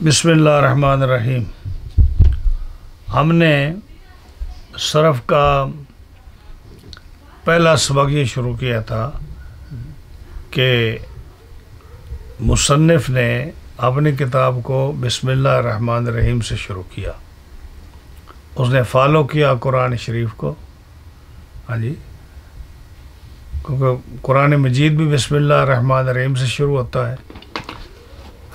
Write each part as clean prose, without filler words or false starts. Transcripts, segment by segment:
بسم اللہ الرحمن الرحیم۔ ہم نے صرف کا پہلا سبق یہ شروع کیا تھا کہ مصنف نے اپنی کتاب کو بسم اللہ الرحمن الرحیم سے شروع کیا۔ اس نے فالو کیا قرآن شریف کو، ہاں جی، کیونکہ قرآن مجید بھی بسم اللہ الرحمن الرحیم سے شروع ہوتا ہے۔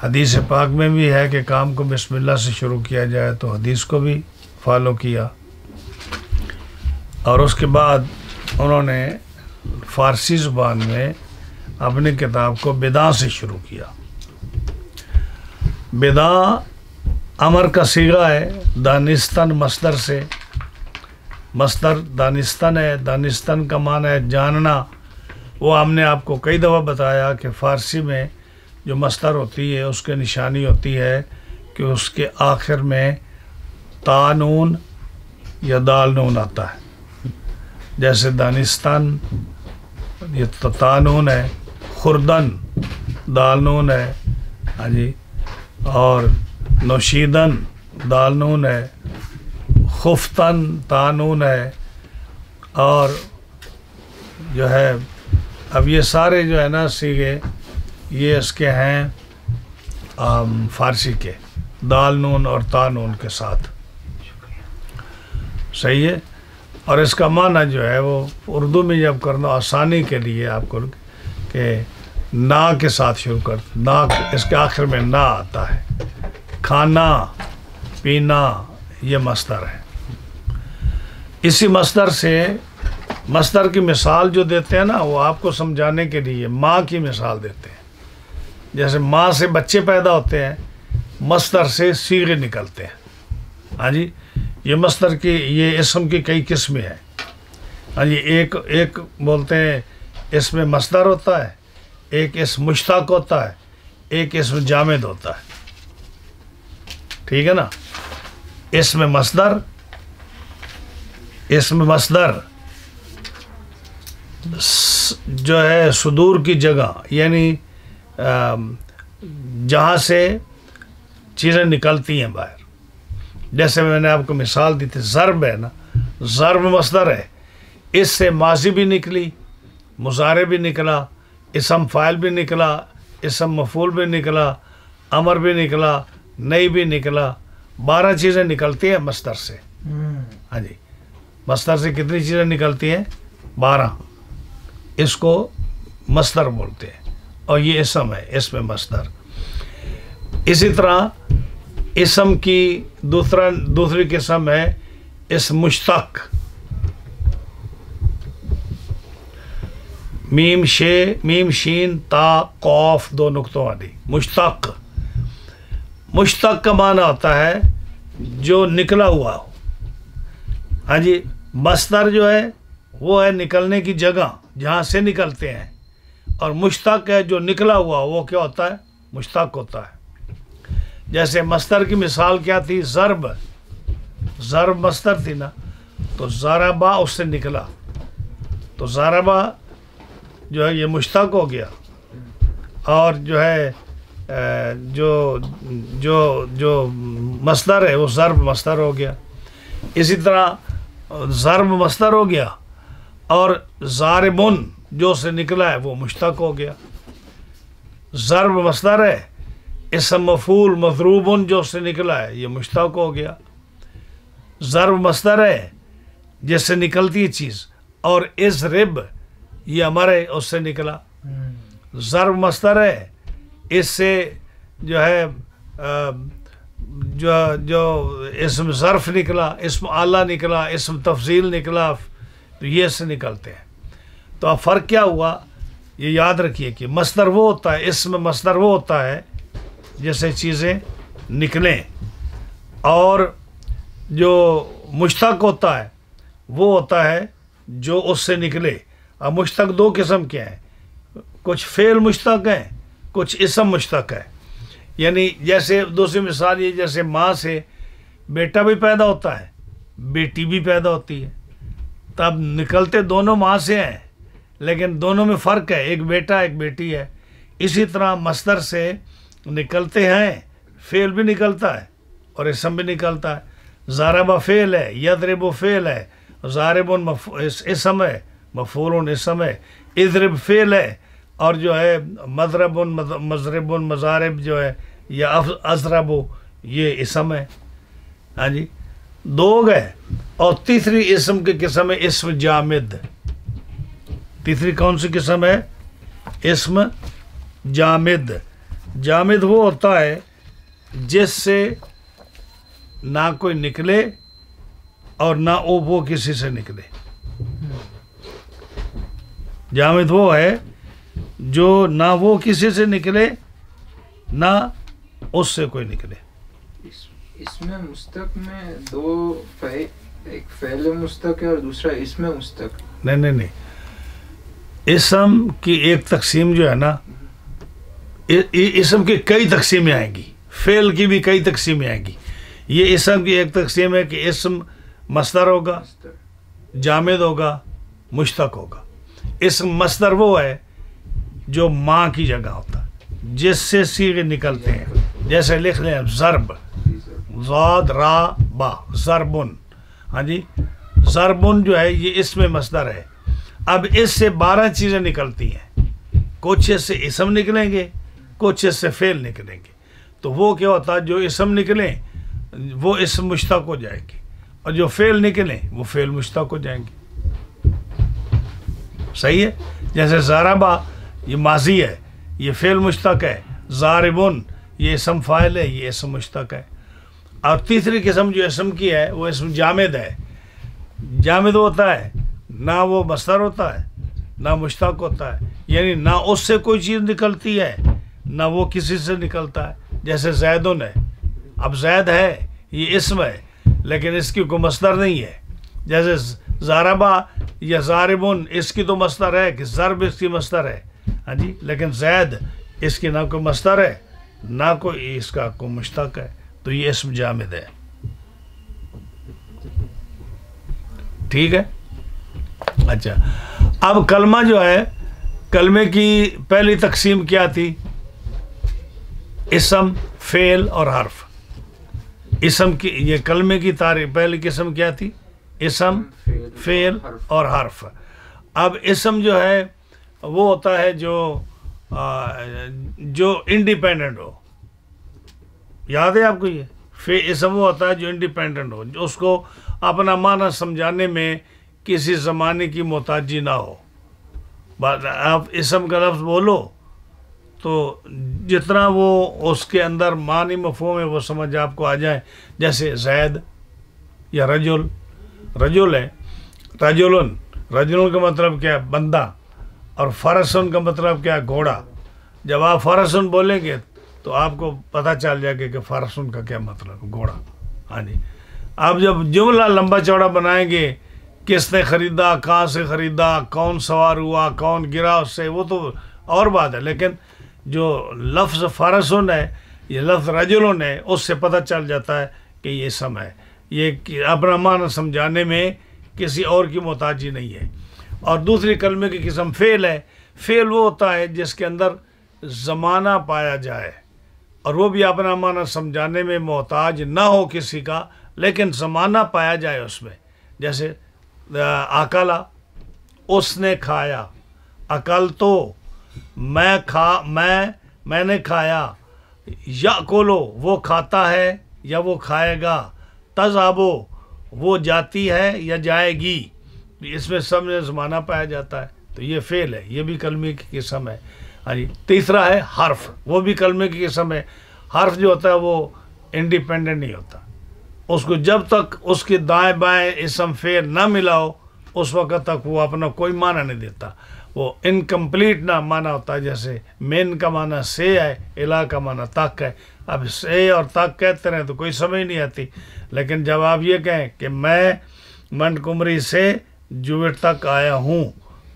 حدیث پاک میں بھی ہے کہ کام کو بسم اللہ سے شروع کیا جائے، تو حدیث کو بھی فالو کیا۔ اور اس کے بعد انہوں نے فارسی زبان میں اپنی کتاب کو بدعہ سے شروع کیا۔ بدعہ امر کا صیغہ ہے، دانستن مصدر سے، مصدر دانستن ہے، دانستن کا معنی ہے جاننا۔ وہ ہم نے آپ کو کئی دفعہ بتایا کہ فارسی میں جو مصدر ہوتی ہے اس کے نشانی ہوتی ہے کہ اس کے آخر میں تا نون یا دال نون آتا ہے، جیسے دانستان یہ تو تا نون ہے، خوردن دال نون ہے، ہاں جی، اور نوشیدن دال نون ہے، خفتن تا نون ہے، اور جو ہے اب یہ سارے جو ہے نا صیغے یہ اس کے ہیں فارسی کے دال نون اور تا نون کے ساتھ، صحیح ہے۔ اور اس کا معنی جو ہے وہ اردو میں جب کرنا آسانی کے لیے آپ کو کہ نا کے ساتھ شروع کر، نا اس کے آخر میں نا آتا ہے، کھانا پینا، یہ مصدر ہے۔ اسی مصدر سے مصدر کی مثال جو دیتے ہیں نا وہ آپ کو سمجھانے کے لیے ماں کی مثال دیتے ہیں۔ جیسے ماں سے بچے پیدا ہوتے ہیں، مصدر سے صیغے نکلتے ہیں، ہاں جی، یہ مصدر کی یہ اسم کی کئی قسمیں ہیں، ہاں جی۔ ایک بولتے ہیں اس میں مصدر ہوتا ہے، ایک اسم مشتق ہوتا ہے، ایک اسم جامد ہوتا ہے، ٹھیک ہے نا۔ اسم مصدر جو ہے صدور کی جگہ، یعنی جہاں سے چیزیں نکلتی ہیں باہر۔ جیسے میں نے آپ کو مثال دی تھی، ضرب ہے نا، ضرب مصدر ہے، اس سے ماضی بھی نکلی، مضارع بھی نکلا، اسم فاعل بھی نکلا، اسم مفعول بھی نکلا، امر بھی نکلا، نئی بھی نکلا، 12 چیزیں نکلتی ہیں مصدر سے، ہاں جی۔ مصدر سے کتنی چیزیں نکلتی ہیں؟ 12۔ اس کو مصدر بولتے ہیں، اور یہ اسم ہے، اسم مصدر۔ اسی طرح اسم کی دوسری قسم ہے اسم مشتق، میم شین تا قاف 2 نقطوں والی مشتق۔ مشتق کا معنی ہوتا ہے جو نکلا ہوا ہو، ہاں جی۔ مصدر جو ہے وہ ہے نکلنے کی جگہ، جہاں سے نکلتے ہیں، اور مشتق ہے جو نکلا ہوا وہ کیا ہوتا ہے؟ مشتق ہوتا ہے۔ جیسے مصدر کی مثال کیا تھی؟ ضرب مصدر تھی نا، تو ضربا اس سے نکلا، تو ضربا جو ہے یہ مشتق ہو گیا، اور جو ہے جو مصدر ہے وہ ضرب مصدر ہو گیا۔ اسی طرح ضرب مصدر ہو گیا، اور ضاربن جو سے نکلا ہے وہ مشتق ہو گیا۔ ضرب مصدر ہے، اسم مفعول مضروبن جو سے نکلا ہے یہ مشتق ہو گیا۔ ضرب مصدر ہے جس سے نکلتی ہے چیز، اور اضرب یہ امر ہے اس سے نکلا۔ ضرب مصدر ہے، اس سے جو ہے جو اسم ظرف نکلا، اسم اعلیٰ نکلا، اسم تفضیل نکلا، تو یہ سے نکلتے ہیں۔ تو اب فرق کیا ہوا؟ یہ یاد رکھیے کہ مصدر وہ ہوتا ہے، اسم مصدر وہ ہوتا ہے جیسے چیزیں نکلیں، اور جو مشتق ہوتا ہے وہ ہوتا ہے جو اس سے نکلے۔ اب مشتق 2 قسم کے ہیں، کچھ فعل مشتق ہیں، کچھ اسم مشتق ہے۔ یعنی جیسے دوسری مثال یہ، جیسے ماں سے بیٹا بھی پیدا ہوتا ہے، بیٹی بھی پیدا ہوتی ہے، تب نکلتے دونوں ماں سے ہیں، لیکن دونوں میں فرق ہے، ایک بیٹا ایک بیٹی ہے۔ اسی طرح مصدر سے نکلتے ہیں فعل بھی نکلتا ہے اور اسم بھی نکلتا ہے. ضرب فعل ہے, یضرب فعل ہے, ضارب اسم ہے, مفعول اسم ہے, اضرب فعل ہے, اور جو ہے مضرب مضرب مضارب جو ہے یا اضرب یہ اسم ہے. ہاں جی, دو گئے. اور تیسری اسم کی قسم ہے اسم جامد. تیسری کون سی قسم ہے؟ اسم جامد. جامد وہ ہوتا ہے جس سے نہ کوئی نکلے اور نہ وہ کسی سے نکلے. جامد وہ ہے جو نہ وہ کسی سے نکلے نہ اس سے کوئی نکلے. اس میں مستق میں دو ایک فعل مستق ہے اور دوسرا اسم مستق. نہیں, اسم کی ایک تقسیم جو ہے نا, اسم کی کئی تقسیمیں آئیں گی, فعل کی بھی کئی تقسیمیں آئیں گی. یہ اسم کی ایک تقسیم ہے کہ اسم مصدر ہوگا, جامد ہوگا, مشتق ہوگا. اسم مصدر وہ ہے جو ماں کی جگہ ہوتا ہے, جس سے صیغے نکلتے ہیں. جیسے لکھ لیں ضرب, ضاد را با, ضربن. ہاں جی, ضربن جو ہے یہ اسم مصدر ہے. اب اس سے 12 چیزیں نکلتی ہیں. کچھ اس سے اسم نکلیں گے, کچھ اس سے فعل نکلیں گے. تو وہ کیا ہوتا ہے, جو اسم نکلیں وہ اسم مشتق ہو جائے گی, اور جو فعل نکلیں وہ فعل مشتق ہو جائیں گے. صحیح ہے. جیسے ضربا یہ ماضی ہے, یہ فعل مشتق ہے. ضاربن یہ اسم فاعل ہے, یہ اسم مشتق ہے. اور تیسری قسم جو اسم کی ہے وہ اسم جامد ہے. جامد ہوتا ہے نہ وہ مصدر ہوتا ہے نہ مشتق ہوتا ہے, یعنی نہ اس سے کوئی چیز نکلتی ہے نہ وہ کسی سے نکلتا ہے. جیسے زیدن ہے, اب زید ہے یہ اسم ہے لیکن اس کی کوئی مصدر نہیں ہے. جیسے ضربا یا ضاربن اس کی تو مصدر ہے کہ ضرب اس کی مصدر ہے. ہاں جی, لیکن زید اس کی نہ کوئی مصدر ہے نہ کوئی اس کا کوئی مشتق ہے, تو یہ اسم جامد ہے. ٹھیک ہے. اچھا, اب کلمہ جو ہے, کلمے کی پہلی تقسیم کیا تھی؟ اسم, فعل اور حرف. اسم کی یہ کلمے کی تعریف پہلی قسم کیا تھی؟ اسم, فعل اور حرف. اب اسم جو ہے وہ ہوتا ہے جو انڈیپینڈنٹ ہو. یاد ہے آپ کو یہ اسم وہ ہوتا ہے جو انڈیپینڈنٹ ہو, جو اس کو اپنا معنی سمجھانے میں کسی زمانے کی محتاجی نہ ہو. آپ اسم کا لفظ بولو تو جتنا وہ اس کے اندر معنی مفہوم ہے وہ سمجھ آپ کو آ جائے. جیسے زید یا رجل, رجل ہے, رجلن, رجلن کا مطلب کیا ہے؟ بندہ. اور فرسن کا مطلب کیا ہے؟ گھوڑا. جب آپ فرسن بولیں گے تو آپ کو پتہ چل جائے گا کہ فرسن کا کیا مطلب ہے, گھوڑا. ہاں جی, آپ جب جملہ لمبا چوڑا بنائیں گے, کس نے خریدا, کہاں سے خریدا, کون سوار ہوا, کون گرا اس سے, وہ تو اور بات ہے. لیکن جو لفظ فرسن ہے, یہ لفظ رجلن ہے, اس سے پتہ چل جاتا ہے کہ یہ اسم ہے. یہ اپنا معنی سمجھانے میں کسی اور کی محتاجی نہیں ہے. اور دوسری کلمے کی قسم فعل ہے. فعل وہ ہوتا ہے جس کے اندر زمانہ پایا جائے اور وہ بھی اپنا معنی سمجھانے میں محتاج نہ ہو کسی کا, لیکن زمانہ پایا جائے اس میں. جیسے اکلا, اس نے کھایا. اکل تو میں نے کھایا. یاکلو وہ کھاتا ہے یا وہ کھائے گا. تذہبو وہ جاتی ہے یا جائے گی. اس میں سب میں زمانہ پایا جاتا ہے, تو یہ فعل ہے, یہ بھی کلمے کی قسم ہے. ہاں جی, تیسرا ہے حرف, وہ بھی کلمے کی قسم ہے. حرف جو ہوتا ہے وہ انڈیپینڈنٹ نہیں ہوتا. اس کو جب تک اس کے دائیں بائیں اسم فعل نہ ملا ہو اس وقت تک وہ اپنا کوئی معنی نہیں دیتا. وہ انکمپلیٹ نہ معنی ہوتا ہے. جیسے مین کا معنی سے ہے, الہ کا معنی تک ہے. اب سے اور تک کہتے رہے تو کوئی سمجھ نہیں آتی, لیکن جب آپ یہ کہیں کہ میں منٹ کمری سے جوٹ تک آیا ہوں,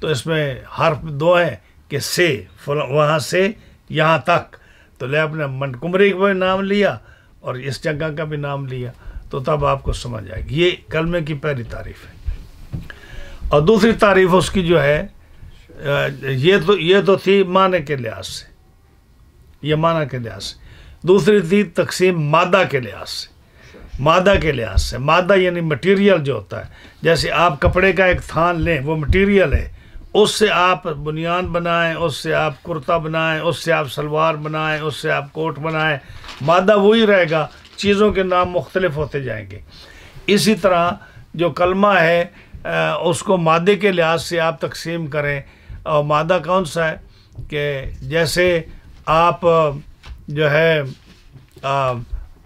تو اس میں حرف دو ہیں کہ سے, وہاں سے یہاں تک. تو لے اپنے منٹ کمری کا بھی نام لیا اور اس جگہ کا بھی نام لیا, تو تب آپ کو سمجھ آئے گی. یہ کلمے کی پہلی تعریف ہے. اور دوسری تعریف اس کی جو ہے, یہ تو تھی معنی کے لحاظ سے, یہ معنی کے لحاظ سے. دوسری تھی تقسیم مادہ کے لحاظ سے. مادہ کے لحاظ سے، مادہ یعنی مٹیریل جو ہوتا ہے، جیسے آپ کپڑے کا ایک تھان لیں، وہ مٹیریل ہے، اس سے آپ بنیان بنائیں، اس سے آپ کرتا بنائیں، اس سے آپ سلوار بنائیں، اس سے آپ کوٹ بنائیں، مادہ وہی رہے گا، چیزوں کے نام مختلف ہوتے جائیں گے. اسی طرح جو کلمہ ہے اس کو مادے کے لحاظ سے آپ تقسیم کریں. اور مادہ کون سا ہے کہ جیسے آپ جو ہے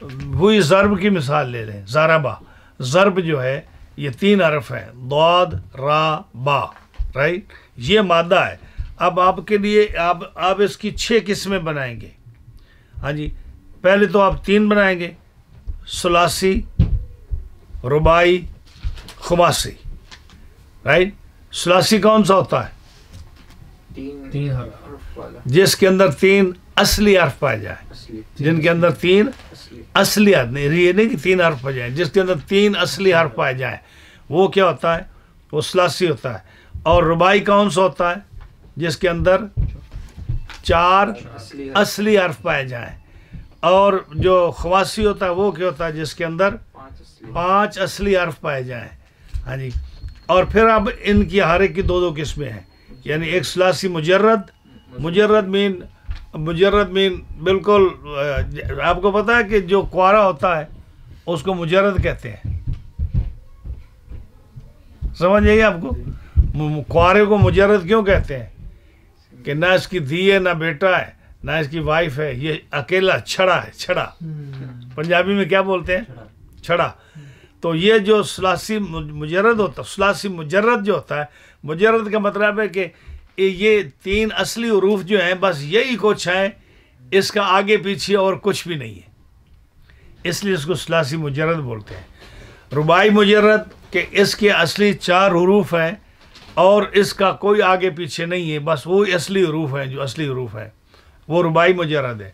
وہی ضرب کی مثال لے لیں، ضربہ. ضرب جو ہے یہ 3 حرف ہیں، ضاد را با، رائٹ، یہ مادہ ہے. اب آپ کے لیے آپ اس کی 6 قسمیں بنائیں گے. ہاں جی، پہلے تو آپ 3 بنائیں گے، ثلاثی، رباعی، خماسی، رائٹ. ثلاثی کون سا ہوتا ہے؟ 3 حرف والا، جس کے اندر 3 اصلی حرف پائے جائیں، جن کے اندر 3 اصلی حرف نہیں، یہ نہیں کہ 3 حرف پائے جائیں، جس کے اندر 3 اصلی حرف پائے جائیں وہ کیا ہوتا ہے؟ وہ ثلاثی ہوتا ہے. اور رباعی کون سا ہوتا ہے؟ جس کے اندر 4 اصلی حرف پائے جائیں. اور جو خماسی ہوتا ہے وہ کیا ہوتا ہے؟ جس کے اندر 5 اصلی حرف پائے جائیں. ہاں جی. اور پھر اب ان کی ہر ایک کی 2 قسمیں ہیں، یعنی ایک ثلاثی مجرد. مجرد مین بالکل آپ کو پتا ہے کہ جو کوارا ہوتا ہے اس کو مجرد کہتے ہیں. سمجھ آئیے آپ کو؟ کوارے کو مجرد کیوں کہتے ہیں؟ کہ نہ اس کی دھی ہے، نہ بیٹا ہے، نہ اس کی وائف ہے، یہ اکیلا چھڑا ہے. چھڑا پنجابی میں کیا بولتے ہیں؟ چھڑا. تو یہ جو ثلاثی مجرد ہوتا ہے، ثلاثی مجرد جو ہوتا ہے، مجرد کا مطلب ہے کہ یہ 3 اصلی حروف جو ہیں بس یہی کچھ ہیں، اس کا آگے پیچھے اور کچھ بھی نہیں ہے، اس لیے اس کو ثلاثی مجرد بولتے ہیں. رباعی مجرد کہ اس کے اصلی 4 حروف ہیں اور اس کا کوئی آگے پیچھے نہیں ہے، بس وہی اصلی حروف ہیں جو اصلی حروف ہیں، وہ رباعی مجرد ہے.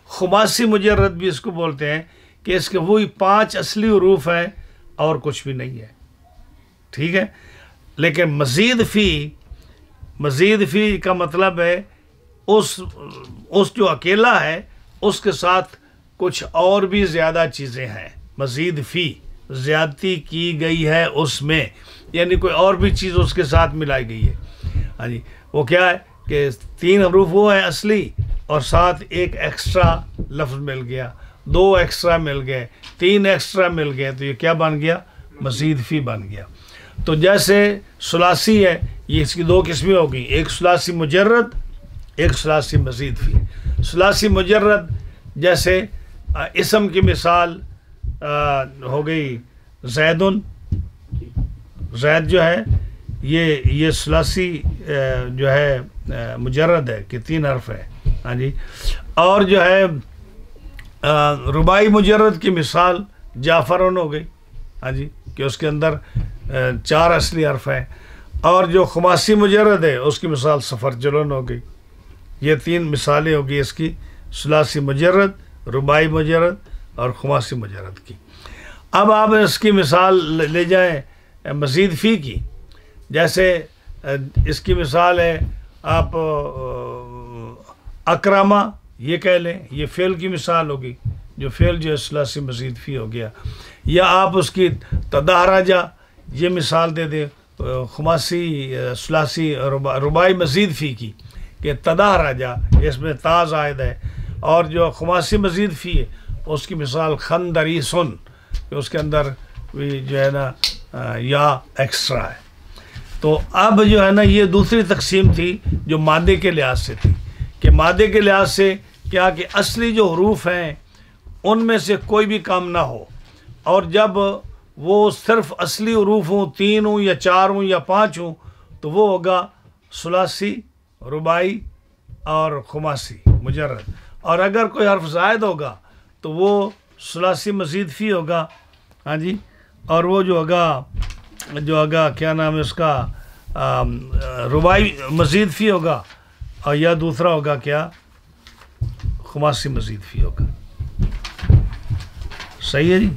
خماسی مجرد بھی اس کو بولتے ہیں کہ اس کے وہی 5 اصلی حروف ہیں اور کچھ بھی نہیں ہے. ٹھیک ہے. لیکن مزید فی کا مطلب ہے اس جو اکیلا ہے اس کے ساتھ کچھ اور بھی زیادہ چیزیں ہیں. مزید فی زیادتی کی گئی ہے اس میں، یعنی کوئی اور بھی چیز اس کے ساتھ ملائی گئی ہے. ہاں جی. وہ کیا ہے کہ 3 حروف وہ ہیں اصلی اور ساتھ ایک ایکسٹرا لفظ مل گیا، 2 ایکسٹرا مل گئے، 3 ایکسٹرا مل گئے، تو یہ کیا بن گیا؟ مزید فی بن گیا. تو جیسے ثلاثی ہے، یہ اس کی 2 قسمیں ہو گئی، ایک ثلاثی مجرد، ایک ثلاثی مزید فی. ثلاثی مجرد جیسے اسم کی مثال ہو گئی زیدن. زید جو ہے یہ ثلاثی جو ہے مجرد ہے کہ 3 حرف ہے. ہاں جی. اور جو ہے رباعی مجرد کی مثال جعفرن ہو گئی. ہاں جی، کہ اس کے اندر 4 اصلی حرف ہیں. اور جو خماسی مجرد ہے اس کی مثال سفرجلن ہو گئی. یہ 3 مثالیں ہوگی اس کی، ثلاثی مجرد، رباعی مجرد اور خماسی مجرد کی. اب آپ اس کی مثال لے جائیں مزید فی کی. جیسے اس کی مثال ہے آپ اکرامہ یہ کہہ لیں، یہ فعل کی مثال ہوگی، جو فعل جو ہے ثلاثی مزید فی ہو گیا. یا آپ اس کی تدہرجہ یہ مثال دے دیں خماسی ثلاثی رباعی مزید فی کی کہ تدہرجہ، اس میں تا زائد ہے. اور جو خماسی مزید فی ہے اس کی مثال خندریسن کہ اس کے اندر بھی جو ہے نا یا ایکسٹرا ہے. تو اب جو ہے نا یہ دوسری تقسیم تھی جو مادے کے لحاظ سے تھی، کہ مادے کے لحاظ سے کیا کہ اصلی جو حروف ہیں ان میں سے کوئی بھی کم نہ ہو، اور جب وہ صرف اصلی حروف ہوں، 3 ہوں یا 4 ہوں یا 5 ہوں، تو وہ ہوگا ثلاثی، رباعی اور خماسی مجرد. اور اگر کوئی حرف زائد ہوگا تو وہ ثلاثی مزید فی ہوگا. ہاں جی. اور وہ جو ہوگا کیا نام ہے اس کا، رباعی مزید فی ہوگا، اور یا دوسرا ہوگا کیا، خماسی مزید فی ہوگا. صحیح ہے جی.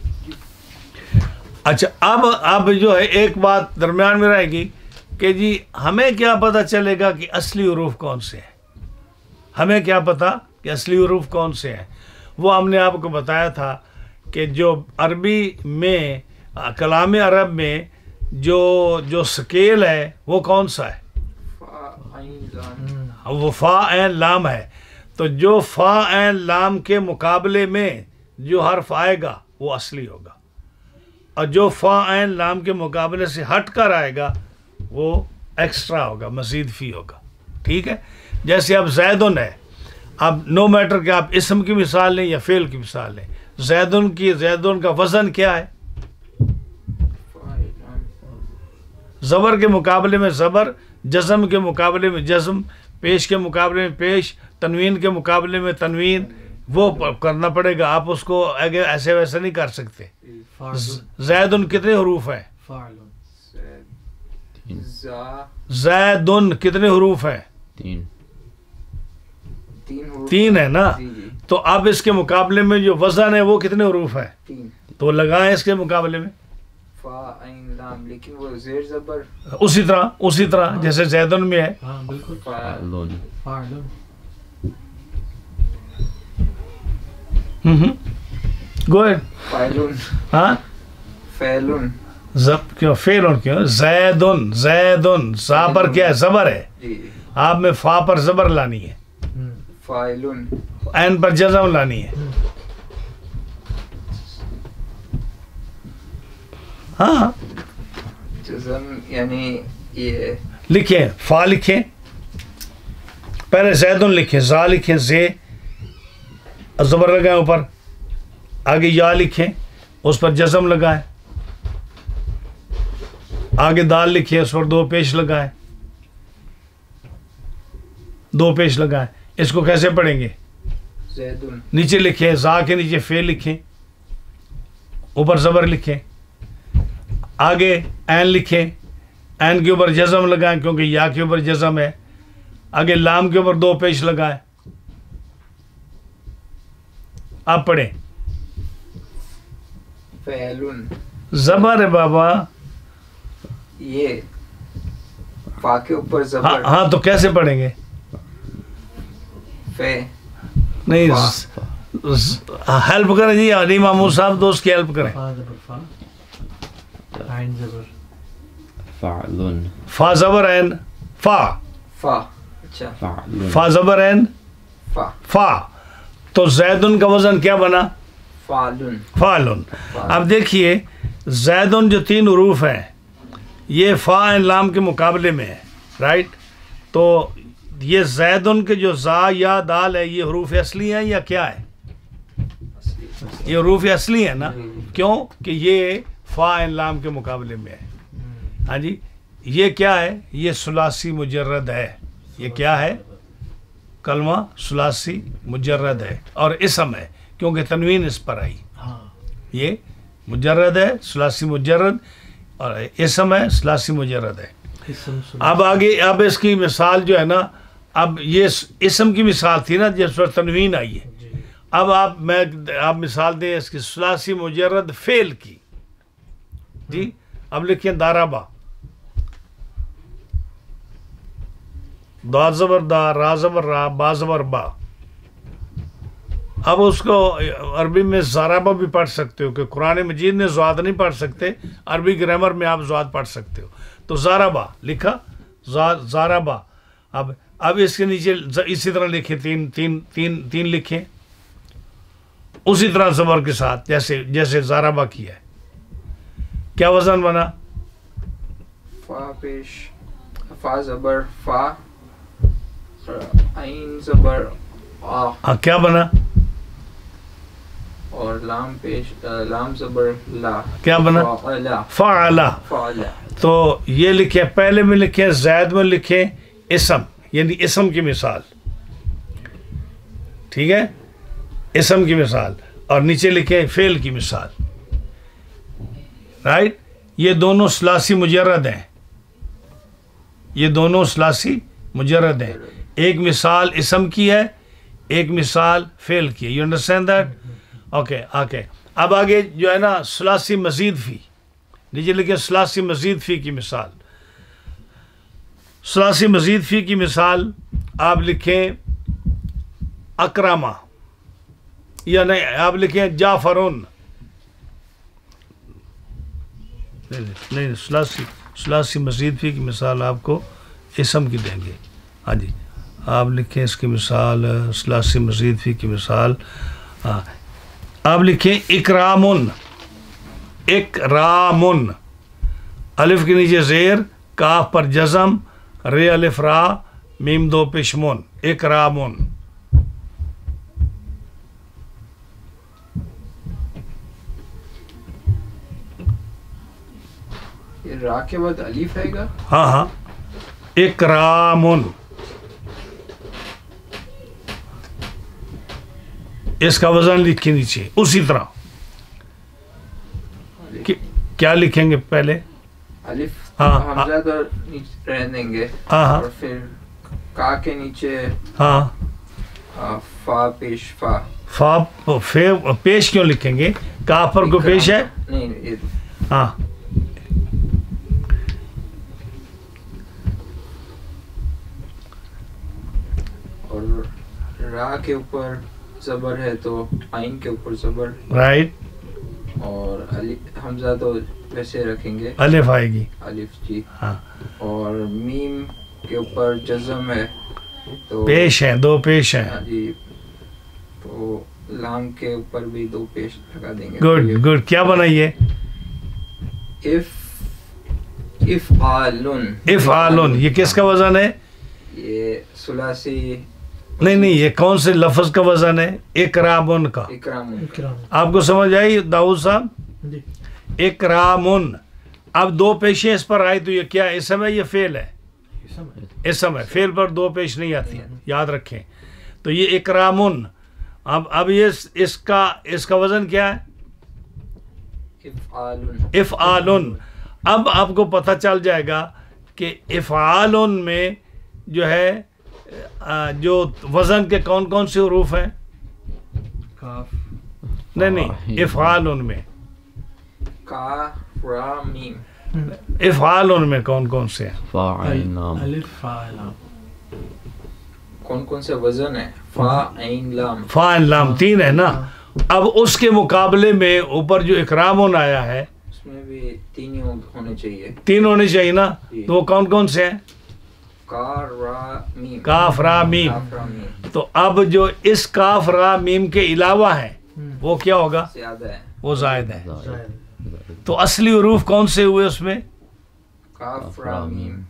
اچھا، اب جو ہے ایک بات درمیان میں رہے گی کہ جی ہمیں کیا پتہ چلے گا کہ اصلی حروف کون سے ہیں؟ ہمیں کیا پتہ کہ اصلی حروف کون سے ہیں؟ وہ ہم نے آپ کو بتایا تھا کہ جو عربی میں کلام عرب میں جو سکیل ہے وہ کون سا ہے؟ فا عین لام. وہ فا عین لام ہے. تو جو فا عین لام کے مقابلے میں جو حرف آئے گا وہ اصلی ہوگا، اور جو فا عین لام کے مقابلے سے ہٹ کر آئے گا وہ ایکسٹرا ہوگا، مزید فی ہوگا. ٹھیک ہے؟ جیسے اب زیدن ہے، اب نو میٹر کہ آپ اسم کی مثال لیں یا فعل کی مثال لیں، زیدن کا وزن کیا ہے؟ فا لام. زبر کے مقابلے میں زبر، جزم کے مقابلے میں جزم، پیش کے مقابلے میں پیش، تنوین کے مقابلے میں تنوین. وہ کرنا پڑے گا، آپ اس کو ایسے ویسے نہیں کر سکتے. زیدن کتنے حروف ہیں؟ زا زیدن کتنے حروف ہیں؟ 3 حروف. 3 ہے نا. جی جی تو اب اس کے مقابلے میں جو وزن ہے وہ کتنے حروف ہیں؟ 3. تو لگائیں اس کے مقابلے میں فا عین لام، لیکن وہ زیر زبر. اسی طرح جیسے زیدن میں ہے. ہاں بالکل. فا گو اہیڈ. فائلون. ہاں فیلون. کیوں فیلون کیوں؟ زیدن زا پر کیا ہے؟ زبر ہے. جی جی. آپ میں فا پر زبر لانی ہے، فائلون. عین پر جزم لانی ہے. ہاں جزم یعنی یہ لکھیں، فا لکھیں، پہلے زیدن لکھیں، زا لکھیں، زے زبر لگائیں اوپر، آگے یا لکھیں اس پر جزم لگائیں، آگے دال لکھیں اس پر 2 پیش لگائیں، 2 پیش لگائیں. اس کو کیسے پڑھیں گے؟ زیدن. نیچے لکھیں، زا کے نیچے فے لکھیں، اوپر زبر لکھیں، آگے عین لکھیں، عین کے اوپر جزم لگائیں کیونکہ یا کے اوپر جزم ہے، آگے لام کے اوپر 2 پیش لگائیں. آپ پڑھیں. فیلون. زبر ہے بابا. یہ فا کے اوپر زبر. ہاں تو کیسے پڑھیں گے؟ فے. نہیں ہیلپ کریں جی، علی مامور صاحب دوست کی ہیلپ کریں. فا زبر عین فا، فا. اچھا. فا زبر عین فا. فا. تو زیدن کا وزن کیا بنا؟ فالون. فالن. اب دیکھیے زیدن جو 3 حروف ہیں یہ فا عین لام کے مقابلے میں ہے، رائٹ؟ تو یہ زیدن کے جو زا یا دال ہے یہ حروف اصلی ہیں یا کیا ہے؟ یہ حروف اصلی ہیں نا. کیوں کہ یہ فا عین لام کے مقابلے میں ہے. ہاں جی. یہ کیا ہے؟ یہ ثلاثی مجرد ہے. یہ کیا ہے؟ کلمہ ثلاثی مجرد ہے اور اسم ہے کیونکہ تنوین اس پر آئی. یہ مجرد ہے، ثلاثی مجرد، اور اسم ہے، ثلاثی مجرد ہے. اب آگے اب اس کی مثال جو ہے نا، اب یہ اسم کی مثال تھی نا جس پر تنوین آئی ہے. اب آپ مثال دیں اس کی ثلاثی مجرد فعل کی. جی اب لکھیں دارابا، دا زبر دا، را زبر را، با زبر با. اب اس کو عربی میں زارابا بھی پڑھ سکتے ہو کہ قرآن مجید میں زواد نہیں پڑھ سکتے، عربی گرامر میں آپ زواد پڑھ سکتے ہو. تو زارابا لکھا، زارابا. اب اس کے نیچے اسی طرح لکھیں، تین لکھیں اسی طرح زبر کے ساتھ جیسے زارابا کیا ہے. کیا وزن بنا؟ فا پیش، فا زبر فا، عین زبر آ. کیا بنا؟ اور لام پیش، لام زبر لا. کیا بنا؟ فعلا. فعلا. تو یہ لکھیں، پہلے میں لکھیں زید میں لکھیں اسم، یعنی اسم کی مثال. ٹھیک ہے، اسم کی مثال، اور نیچے لکھیں فعل کی مثال. رائٹ؟ یہ دونوں ثلاثی مجرد ہیں، یہ دونوں ثلاثی مجرد ہیں. ایک مثال اسم کی ہے، ایک مثال فعل کی ہے. You understand that? اوکے. اب آگے جو ہے نا ثلاثی مزید فی، نیچے لکھیں ثلاثی مزید فی کی مثال. ثلاثی مزید فی کی مثال آپ لکھیں اکرامہ. یا نہیں آپ لکھیں جعفرون، نہیں ثلاثی مزید فی کی مثال آپ کو اسم کی دیں گے. ہاں جی آپ لکھیں اس کی مثال ثلاثی مزید فی کی مثال. ہاں آپ لکھیں اکرامن، اکرامن، الف کے نیچے زیر، کاف پر جزم، رے الف را، میم دو پیشمون، اکرامن. یہ را کے بعد الف آئے گا. ہاں ہاں اکرامن. اس کا وزن لکھیں نیچے اسی طرح. کیا لکھیں گے پہلے؟ الف ہاں حمزہ تو نیچے رہ دیں گے، ہاں ہاں اور پھر کا کے نیچے ہاں فا پیش فا. فا پیش کیوں لکھیں گے؟ کاف پر کو پیش ہے. نہیں ہاں اور را کے اوپر زبر ہے تو عین کے اوپر زبر، رائٹ. اور حمزہ تو ویسے رکھیں گے، الف آئے گی. الف جی. ہاں اور میم کے اوپر جزم ہے تو پیش ہیں، دو پیش ہیں. ہاں جی، تو لام کے اوپر بھی دو پیش لگا دیں گے. Good good. کیا بنائیے؟ افعالن. افعالن. یہ کس کا وزن ہے؟ یہ ثلاثی. نہیں یہ کون سے لفظ کا وزن ہے؟ اکرامن کا. اکرامن. آپ کو سمجھ آئی داؤد صاحب؟ جی اکرامن. اب دو پیشیں اس پر آئی تو یہ کیا اسم ہے؟ یہ فعل ہے. اسم ہے، فعل پر دو پیش نہیں آتی ہیں، یاد رکھیں. تو یہ اکرامن. اب یہ اس کا وزن کیا ہے؟ افعالن. افعالن. اب آپ کو پتہ چل جائے گا کہ افعالن میں جو ہے جو وزن کے کون کون سے حروف ہیں. کاف نہیں افعالن میں، کاف را میم. افعالن میں کون کون سے ہیں؟ فاعل نام الف فا لام. کون کون سے وزن ہے؟ فا عین لام. فا لام تین ہے نا. اب اس کے مقابلے میں اوپر جو اکرامن آیا ہے اس میں بھی تین ہی ہونے چاہیے. تین ہونے چاہیے نا. تو وہ کون کون سے ہیں؟ کا را میم. کاف را میم. کاف را میم تو اب جو اس کاف را میم کے علاوہ ہیں وہ کیا ہوگا؟ زیادہ ہے. وہ زائد ہے. زائد. تو اصلی حروف کون سے ہوئے اس میں؟ کاف را میم.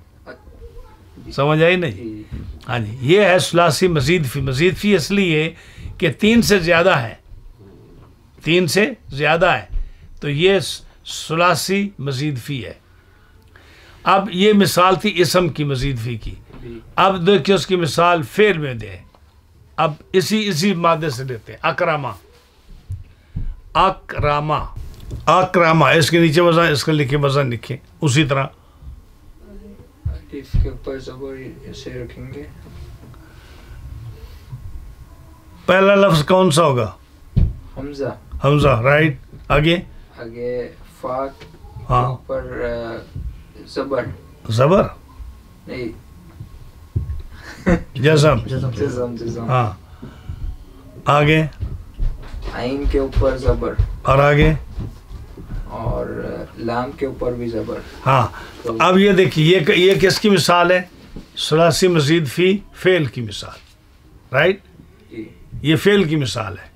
سمجھ آئی نہیں؟ جی. ہاں جی یہ ہے ثلاثی مزید فی. مزید فی اس لیے کہ تین سے زیادہ ہے، تین سے زیادہ ہے تو یہ ثلاثی مزید فی ہے. اب یہ مثال تھی اسم کی مزید فی کی. جی. اب دیکھیں اس کی مثال فعل میں دے. اب اسی مادے سے لیتے ہیں. اکراما. اکراما. اکراما اس کے نیچے وزن، اس کے لکھے وزن لکھیں اسی طرح. الف کے اوپر زبر ایسے رکھیں گے. پہلا لفظ کون سا ہوگا؟ حمزہ. حمزہ. رائٹ. آگے آگے فا کے ہاں اوپر زبر. زبر. نہیں جزم. جزم. ہاں. آگے عین کے اوپر زبر اور آگے اور لام کے اوپر بھی زبر. ہاں. تو اب یہ دیکھیے یہ کس کی مثال ہے؟ ثلاثی مزید فی فعل کی مثال. رائٹ. جی. یہ فعل کی مثال ہے.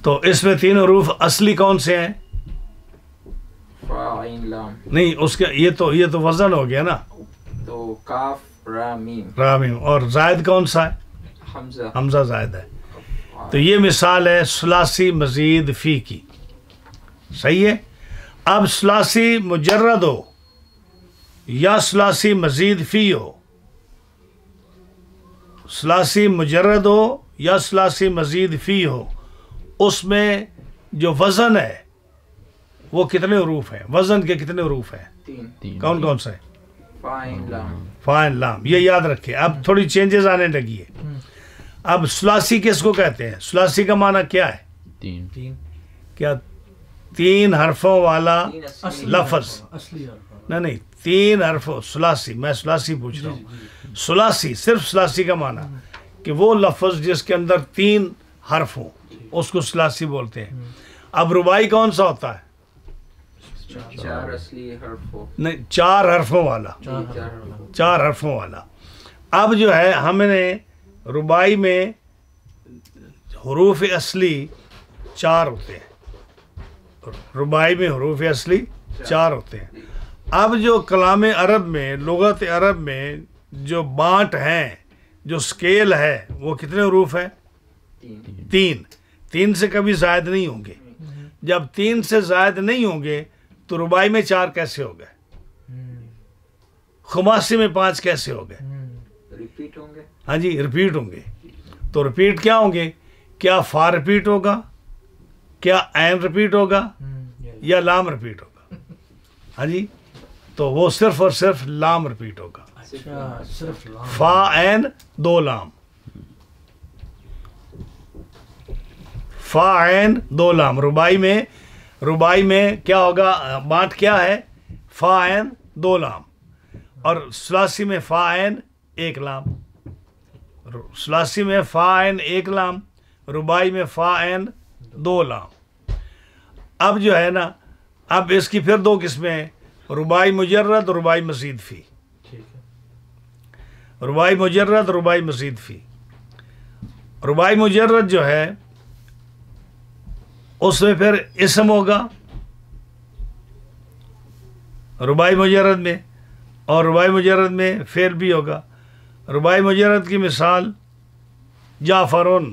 تو اس میں تین حروف اصلی کون سے ہیں؟ فا عین لام. نہیں اس کے یہ تو وزن ہو گیا نا. تو کاف را میم. رامیم. اور زائد کون سا ہے؟ حمزہ. حمزہ زائد ہے. تو یہ مثال ہے ثلاثی مزید فی کی. صحیح ہے. اب ثلاثی مجرد ہو یا ثلاثی مزید فی ہو، ثلاثی مجرد ہو یا ثلاثی مزید فی ہو، اس میں جو وزن ہے وہ کتنے حروف ہیں؟ وزن کے کتنے حروف ہیں؟ تین. کون کون سے؟ فا عین لام. فا لام. یہ یاد رکھے. اب تھوڑی چینجز آنے لگی ہے. اب ثلاثی کس کو کہتے ہیں؟ ثلاثی کا معنی کیا ہے؟ تین. کیا تین حرفوں والا تین اصلی لفظ؟ اصلی حرف. نہیں تین حرفوں. ثلاثی میں ثلاثی پوچھ رہا ہوں. ثلاثی صرف ثلاثی کا معنی کہ وہ لفظ جس کے اندر تین حرف ہوں اس کو ثلاثی بولتے ہیں. اب رباعی کون سا ہوتا ہے؟ 4 اصلی حرف ہو. نہیں، 4 حرفوں والا. 4 حرفوں والا. اب جو ہے ہم نے رباعی میں حروف اصلی 4 ہوتے ہیں. رباعی میں حروف اصلی 4 ہوتے ہیں. اب جو کلام عرب میں، لغت عرب میں جو بانٹ ہیں، جو سکیل ہے، وہ کتنے حروف ہیں؟ 3. 3 سے کبھی زائد نہیں ہوں گے. جب 3 سے زائد نہیں ہوں گے تو رباعی میں 4 کیسے ہو گئے؟ خماسی میں 5 کیسے ہو گئے؟ ریپیٹ ہوں گے. ہاں جی، ریپیٹ ہوں گے. تو ریپیٹ کیا ہوں گے؟ کیا فا ریپیٹ ہوگا، کیا عین ریپیٹ ہوگا، یا لام ریپیٹ ہوگا؟ ہاں جی، تو وہ صرف اور صرف لام ریپیٹ ہوگا. اچھا، صرف لام. فا عین 2 لام. فا عین 2 لام. رباعی میں کیا ہوگا؟ بانٹ کیا ہے؟ فا عین 2 لام. اور ثلاثی میں فا عین 1 لام. ثلاثی میں فا عین 1 لام، رباعی میں فا عین 2 لام. اب جو ہے نا، اب اس کی پھر 2 قسمیں ہیں، رباعی مجرد اور رباعی مزید فی. ٹھیک ہے. رباعی مجرد، رباعی مزید فی. رباعی مجرد جو ہے اس میں پھر اسم ہوگا رباعی مجرد میں، اور رباعی مجرد میں فعل بھی ہوگا. رباعی مجرد کی مثال جعفرن.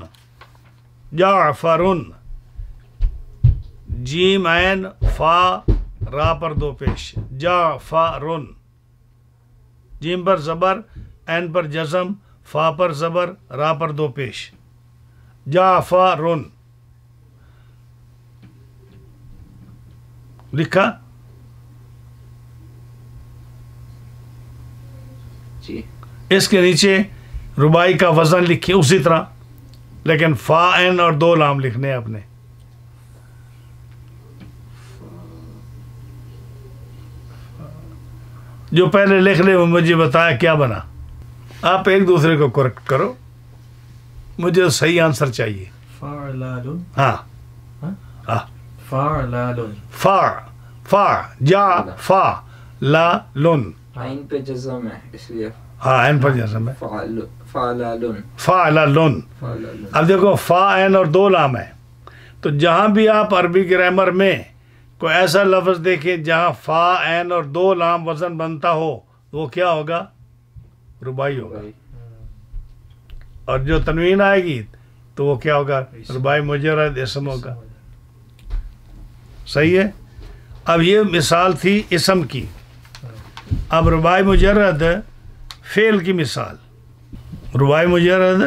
جعفرن، جیم عین فا را پر 2 پیش. جعفرن، جیم پر زبر، عین پر جزم، فا پر زبر، را پر 2 پیش. جعفرن لکھا. جی. اس کے نیچے رباعی کا وزن لکھیے اسی طرح، لیکن فا عین اور 2 لام لکھنے ہیں آپ نے. جو پہلے لکھ لے وہ مجھے بتایا کیا بنا. آپ ایک دوسرے کو کریکٹ کرو، مجھے صحیح آنسر چاہیے. فعلال. ہاں ہاں. فعلال. فا جا فا لا لن. عین پہ جزم ہے اس لیے ہاں، عین پر جزم ہے. فعلالن. فعلن. اب دیکھو فا عین اور 2 لام ہے، تو جہاں بھی آپ عربی گرامر میں کوئی ایسا لفظ دیکھیں جہاں فا عین اور 2 لام وزن بنتا ہو، وہ کیا ہوگا؟ رباعی ہوگا. اور جو تنوین آئے گی تو وہ کیا ہوگا؟ رباعی مجرد اسم ہوگا. صحیح ہے. اب یہ مثال تھی اسم کی. اب رباعی مجرد فعل کی مثال. رباعی مجرد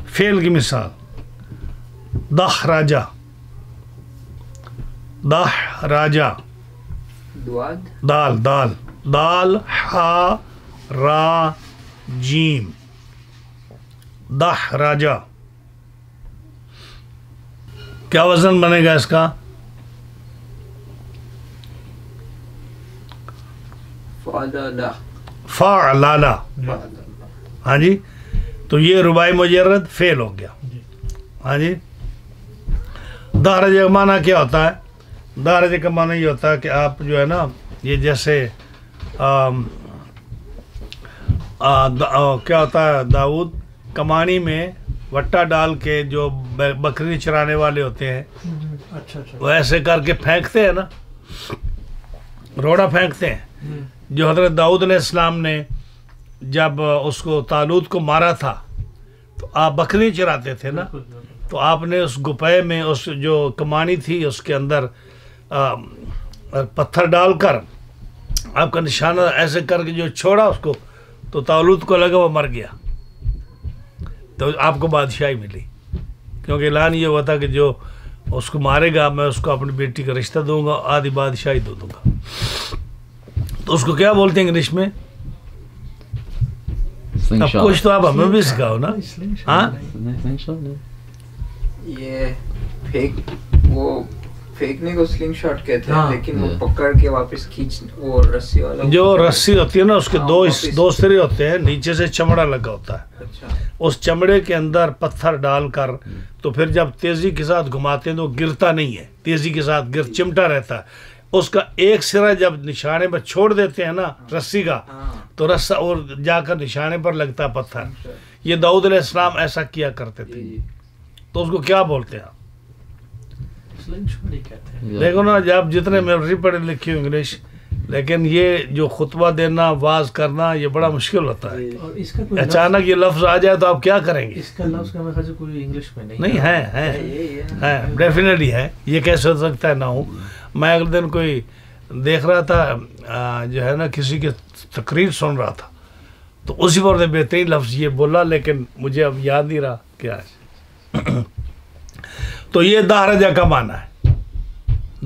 فعل کی مثال دحرجہ. دحرجہ، دال دال دال ہا را جیم. دحرجہ کیا وزن بنے گا اس کا؟ فعلالہ. ہاں جی، تو یہ رباعی مجرد فعل ہو گیا. ہاں جی. دحرجہ کا معنی کیا ہوتا ہے؟ دحرجہ کا معنی یہ ہوتا ہے کہ آپ جو ہے نا، یہ جیسے کیا ہوتا ہے، داؤد کمانی میں وٹا ڈال کے جو بکری چرانے والے ہوتے ہیں، اچھا اچھا. وہ ایسے کر کے پھینکتے ہیں نا، روڑا پھینکتے ہیں. جو حضرت داؤد علیہ السلام نے جب اس کو طالوت کو مارا تھا تو آپ بکری چراتے تھے نا، تو آپ نے اس گپے میں اس جو کمانی تھی اس کے اندر پتھر ڈال کر آپ کا نشانہ ایسے کر کے جو چھوڑا اس کو، تو طالوت کو لگا وہ مر گیا، تو آپ کو بادشاہی ملی. کیونکہ اعلان یہ ہوا تھا کہ جو اس کو مارے گا میں اس کو اپنی بیٹی کا رشتہ دوں گا، آدھی بادشاہی دوں گا. تو اس کو کیا بولتے ہیں انگلش میں؟ اب کچھ تو آپ ہمیں بھی سکھاؤ نا. ہاں، یہ وہ پھینکنے کو سلنگ شاٹ کہتے ہیں ہاں. لیکن وہ پکڑ کے واپس کھینچ وہ رسی والا جو رسی ہوتی ہے نا اس کے ہاں، دو واپس. دو سرے ہوتے ہیں، نیچے سے چمڑا لگا ہوتا ہے، اچھا اس چمڑے کے اندر پتھر ڈال کر تو پھر جب تیزی کے ساتھ گھماتے ہیں تو گرتا نہیں ہے، تیزی کے ساتھ چمٹا رہتا ہے، اس کا ایک سرا جب نشانے پر چھوڑ دیتے ہیں نا رسی کا ہاں تو رسا اور جا کر نشانے پر لگتا ہے پتھر. یہ داؤد علیہ السلام ایسا کیا کرتے تھے. جی تو اس کو کیا بولتے ہیں؟ سلنگ شاٹ ہی کہتے ہیں. دیکھو نا جب جتنے ملٹری پڑھے لکھی انگلش، لیکن یہ جو خطبہ دینا واز کرنا یہ بڑا مشکل ہوتا ہے. اور اس کا کوئی اچانک یہ لفظ آ جائے تو آپ کیا کریں گے؟ اس کا لفظ کا میرے خیال سے کوئی انگلش میں نہیں ہے ڈیفینیٹلی ہے. یہ کیسے ہو سکتا ہے نہ ہو؟ میں اگلے دن کوئی دیکھ رہا تھا جو ہے نا کسی کی تقریر سن رہا تھا تو اسی پر نے بہترین لفظ یہ بولا لیکن مجھے اب یاد نہیں رہا کیا ہے. تو یہ دہرجہ کا معنی ہے.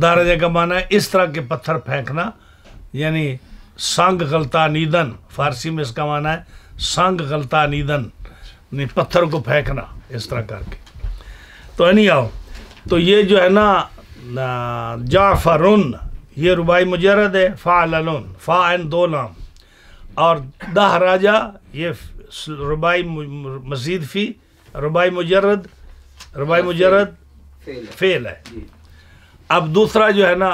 دہرجہ کا معنی ہے اس طرح کے پتھر پھینکنا، یعنی سنگ غلطہ نیدن، فارسی میں اس کا معنی ہے سنگ غلطہ نیدن، یعنی پتھر کو پھینکنا اس طرح کر کے. تو نہیں آؤ تو یہ جو ہے نا جعفرن یہ ربائی مجرد ہے، فعلن فاعن دو لام، اور دہراجہ یہ ربائی مزید فی، ربائی مجرد فعل ہے. جی اب دوسرا جو ہے نا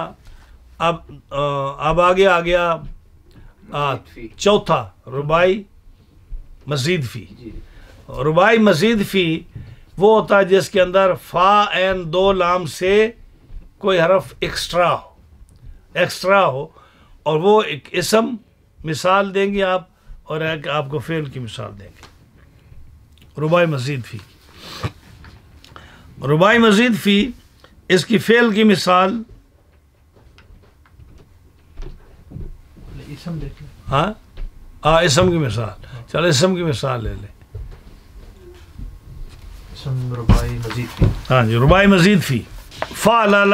اب آگے آ گیا چوتھا ربائی مزید فی. جی ربائی مزید فی وہ ہوتا ہے جس کے اندر فا عین دو لام سے کوئی حرف ایکسٹرا ہو اور وہ ایک اسم مثال دیں گے آپ اور ایک آپ کو فعل کی مثال دیں گے. ربائی مزید فی، ربائی مزید فی اس کی فعل کی مثال اسم دیکھ لیں. ہاں اسم کی مثال. چل اسم کی مثال لے لیں. اسم ربائی مزید فی. ہاں جی ربائی مزید فی فعلن،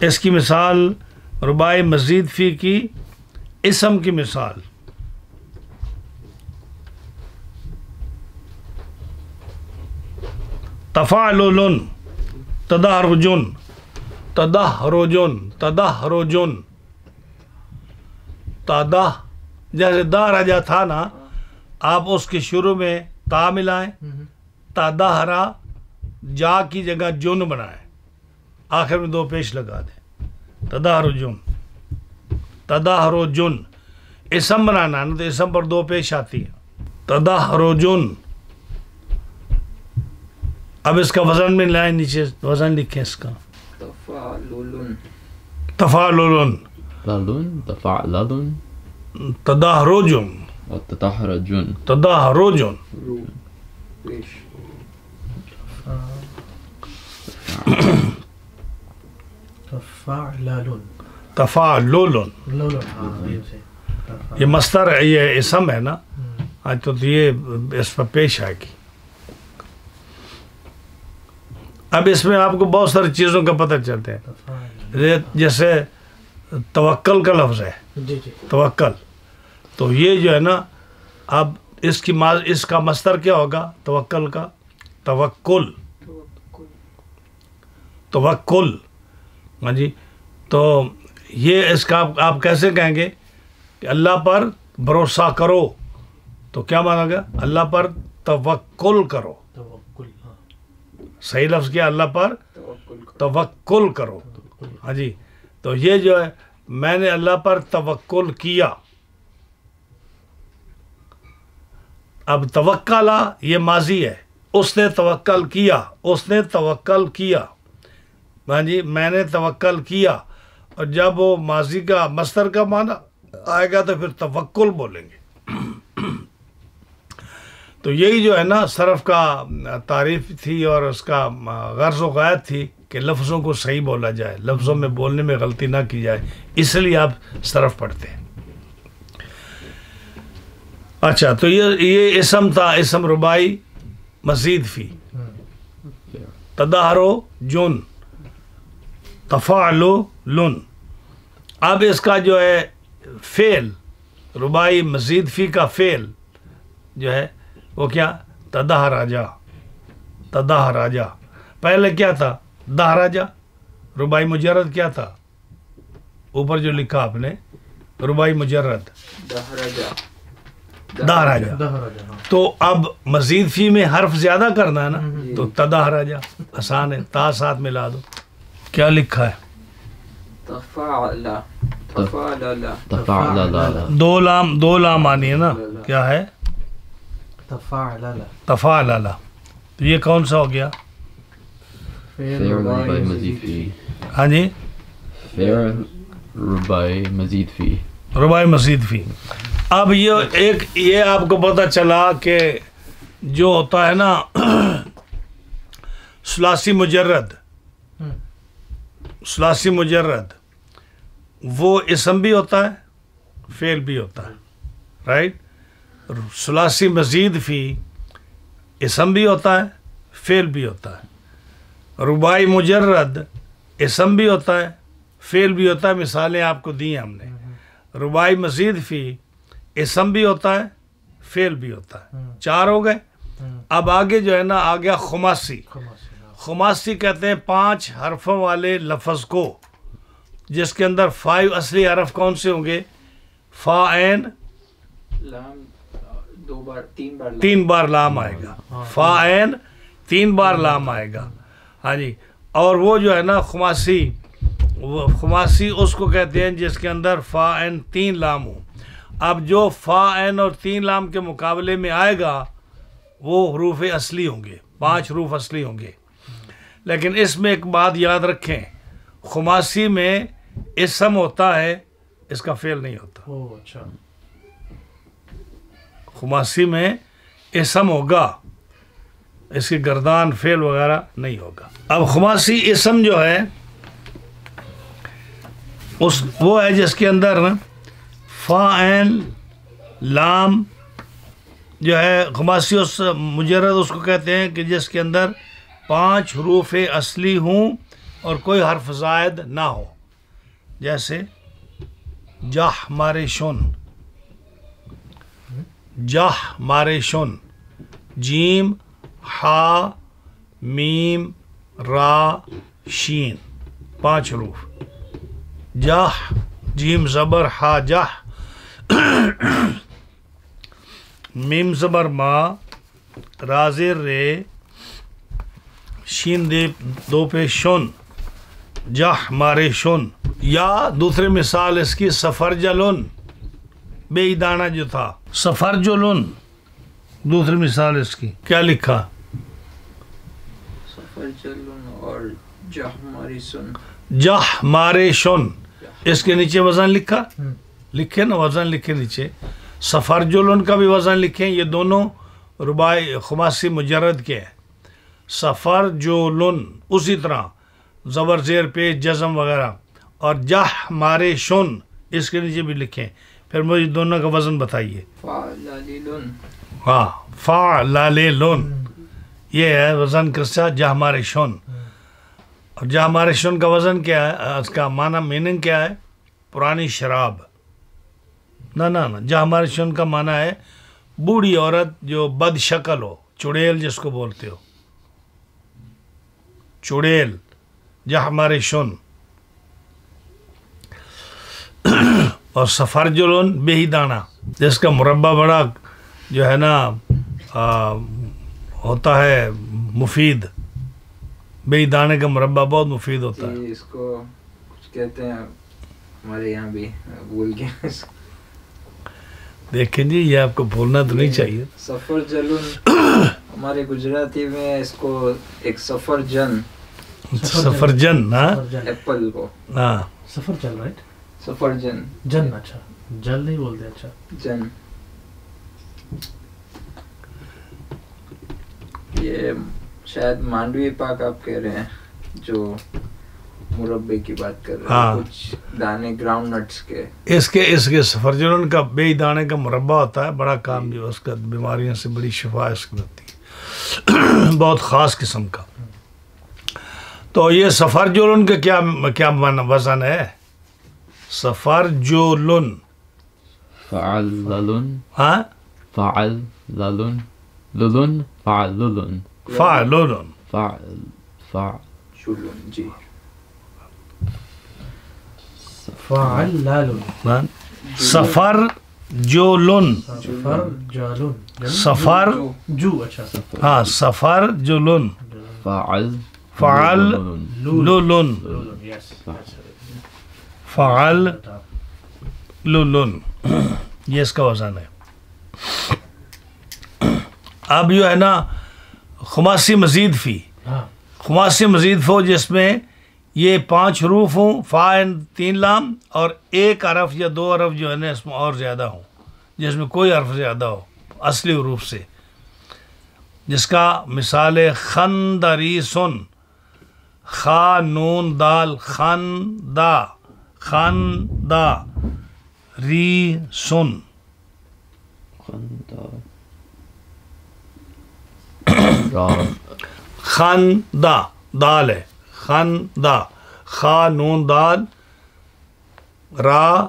اس کی مثال ربائی مزید فی کی اسم کی مثال تفعلن تدہرجن تدہ جیسے دا راجا تھا نا، آپ اس کے شروع میں تا ملائیں، تدہرا جا کی جگہ جن بنائیں، آخر میں دو پیش لگا دیں. تدہرجن اسم بنانا ہے نا تو اسم پر دو پیش آتی ہے. تدہرجن. اب اس کا وزن میں لائیں، نیچے وزن لکھیں اس کا. تفعلن لالون تفعلن تدہرجن تطهرجن تدہرجن. پیش تفعلن تفعلن لولن. ہاں یہ سے یہ مصدر یہ اسم ہے نا، تو یہ اس پر پیش آئے گی. اب اس میں آپ کو بہت ساری چیزوں کا پتہ چلتے ہیں، جیسے توکل کا لفظ ہے، جی جی توکل. تو یہ جو ہے نا اب اس کا مصدر کیا ہوگا توکل کا؟ توکل. ہاں جی. تو یہ اس کا آپ کیسے کہیں گے کہ اللہ پر بھروسہ کرو، تو کیا مانا گا؟ اللہ پر توکل کرو. توکل. ہاں صحیح لفظ کیا؟ اللہ پر توکل کرو. ہاں جی. تو یہ جو ہے میں نے اللہ پر توکل کیا. اب توکلا یہ ماضی ہے، اس نے توکل کیا، اس نے توکل کیا. ہاں جی میں نے توکل کیا، اور جب وہ ماضی کا مصدر کا معنی آئے گا تو پھر توکل بولیں گے. تو یہی جو ہے نا صرف کا تعریف تھی اور اس کا غرض و غایت تھی کہ لفظوں کو صحیح بولا جائے، لفظوں میں بولنے میں غلطی نہ کی جائے، اس لیے آپ صرف پڑھتے ہیں. اچھا تو یہ اسم تھا، اسم ربائی مزید فی. تدہرو جن تفعلو لن. اب اس کا جو ہے فعل ربائی مزید فی کا فعل جو ہے وہ کیا؟ تدہراجا. تدہرجا. پہلے کیا تھا؟ دہرجا. ربائی مجرد کیا تھا؟ اوپر جو لکھا آپ نے ربائی مجرد دہرجا. دہرجا. دہرجا ہاں. تو اب مزید فی میں حرف زیادہ کرنا ہے نا، تو تدہرجا آسان ہے، تا ساتھ ملا دو. کیا لکھا ہے؟ تفعل. تفعل. تفعلل. دو لام آنی ہے نا. کیا ہے؟ تفاعل. تفعلل. تو یہ کون سا ہو گیا؟ فعل ربائی مزید فی. ہاں جی، فعل ربائی مزید فی. ربائی مزید فی. اب یہ آپ کو پتہ چلا کہ جو ہوتا ہے نا ثلاثی مجرد، ثلاثی مجرد وہ اسم بھی ہوتا ہے فعل بھی ہوتا ہے، رائٹ. ثلاثی مزید فی اسم بھی ہوتا ہے فعل بھی ہوتا ہے. ربائی مجرد اسم بھی ہوتا ہے فعل بھی ہوتا ہے. مثالیں آپ کو دی ہم نے. ربائی مزید فی اسم بھی ہوتا ہے فعل بھی ہوتا ہے. 4 ہو گئے. اب آگے جو ہے نا آ گیا خماسی. خماسی کہتے ہیں 5 حرفوں والے لفظ کو جس کے اندر 5 اصلی حرف کون سے ہوں گے؟ فا عین لام 2 بار 3 بار 3 بار لام آئے گا. فا عین 3 بار لام آئے گا. ہاں جی. اور وہ جو ہے نا خماسی اس کو کہتے ہیں جس کے اندر فا عین 3 لام ہوں. اب جو فا عین اور 3 لام کے مقابلے میں آئے گا وہ حروف اصلی ہوں گے، 5 حروف اصلی ہوں گے. لیکن اس میں ایک بات یاد رکھیں، خماسی میں اسم ہوتا ہے، اس کا فعل نہیں ہوتا. اوہ اچھا. خماسی میں اسم ہوگا، اس کی گردان فعل وغیرہ نہیں ہوگا. اب خماسی اسم جو ہے وہ ہے جس کے اندر فا عین لام جو ہے خماسی اس مجرد اس کو کہتے ہیں کہ جس کے اندر 5 حروف اصلی ہوں اور کوئی حرف زائد نہ ہو. جیسے جاہ مارے شن، جاہ مارے شن، جیم ہا میم را شین، 5 حروف. جاہ جیم زبر ہا جاہ، میم زبر ما، را زیر رے، شین دے 2 پہ شن، جاہ مارے شن. یا دوسری مثال اس کی سفرجلن، بے دانہ جو تھا سفرجلن، دوسری مثال اس کی کیا لکھا؟ سفرجلن اور جاہ ماری سن. جاہ مارے شن، اس کے نیچے وزن لکھا، لکھے نا وزن لکھے نیچے. سفرجلن کا بھی وزن لکھیں. یہ دونوں ربائی خماسی مجرد کے ہیں. سفرجلن اسی طرح زبر زیر پیش جزم وغیرہ. اور جاہ مارے شن اس کے نیچے بھی لکھیں. پھر مجھے دونوں کا وزن بتائیے. فعللن. ہاں فعللن یہ ہے وزن کرسا جاہ مارے شن. اور جاہ مارے شن کا وزن کیا ہے؟ اس کا معنی میننگ کیا ہے؟ پرانی شراب. نہ جاہ مارے شن کا معنی ہے بوڑھی عورت جو بد شکل ہو، چڑیل جس کو بولتے ہو، چڑیل. جاہ مارے شن. اور سفرجلن بے ہی دانہ جس کا مربع بڑا جو ہے نا ہوتا ہے مفید. بے ہی دانے کا مربع بہت مفید ہوتا ہے. اس کو کچھ کہتے ہیں ہمارے یہاں بھی، بھول گیا. دیکھیں جی یہ آپ کو بھولنا تو نہیں چاہیے. سفرجلن ہمارے گجراتی میں اس کو ایک سفرجن، سفرجن. ہاں ایپل کو ہاں سفر چل رائٹ. سفرجن. جن اچھا، جل نہیں بولتے. اچھا جن. یہ شاید مانڈوی پاک آپ کہہ رہے ہیں جو مربے کی بات کر رہے ہیں، کچھ دانے گراؤنڈ نٹس کے. اس کے سفرجلن کا بے دانے کا مربع ہوتا ہے. بڑا کام بھی اس کا، بیماریوں سے بڑی شفا اس کی ہوتی ہے، بہت خاص قسم کا. تو یہ سفرجلن کا کیا وزن ہے؟ سفرجلن فعللن. ہاں فعللن. للن فعللن. فعلون فعلون جی. فعلال. سفر جولن. سفر جالون. سفر جو. اچھا. ہاں سفر جولن. فعل لولن. یس. فعل لولن یہ اس کا وزن ہے. اب جو ہے نا خماسی مزید فی. خماسی مزید فو جس میں یہ 5 حروف ہوں، فا 3 لام اور 1 حرف یا 2 حرف جو ہے نا اس میں اور زیادہ ہوں، جس میں کوئی حرف زیادہ ہو اصلی حروف سے، جس کا مثال ہے خندریسن. خا نون دال خندا خندا ری سن. خندا دال ہے، خندا خا نون دال را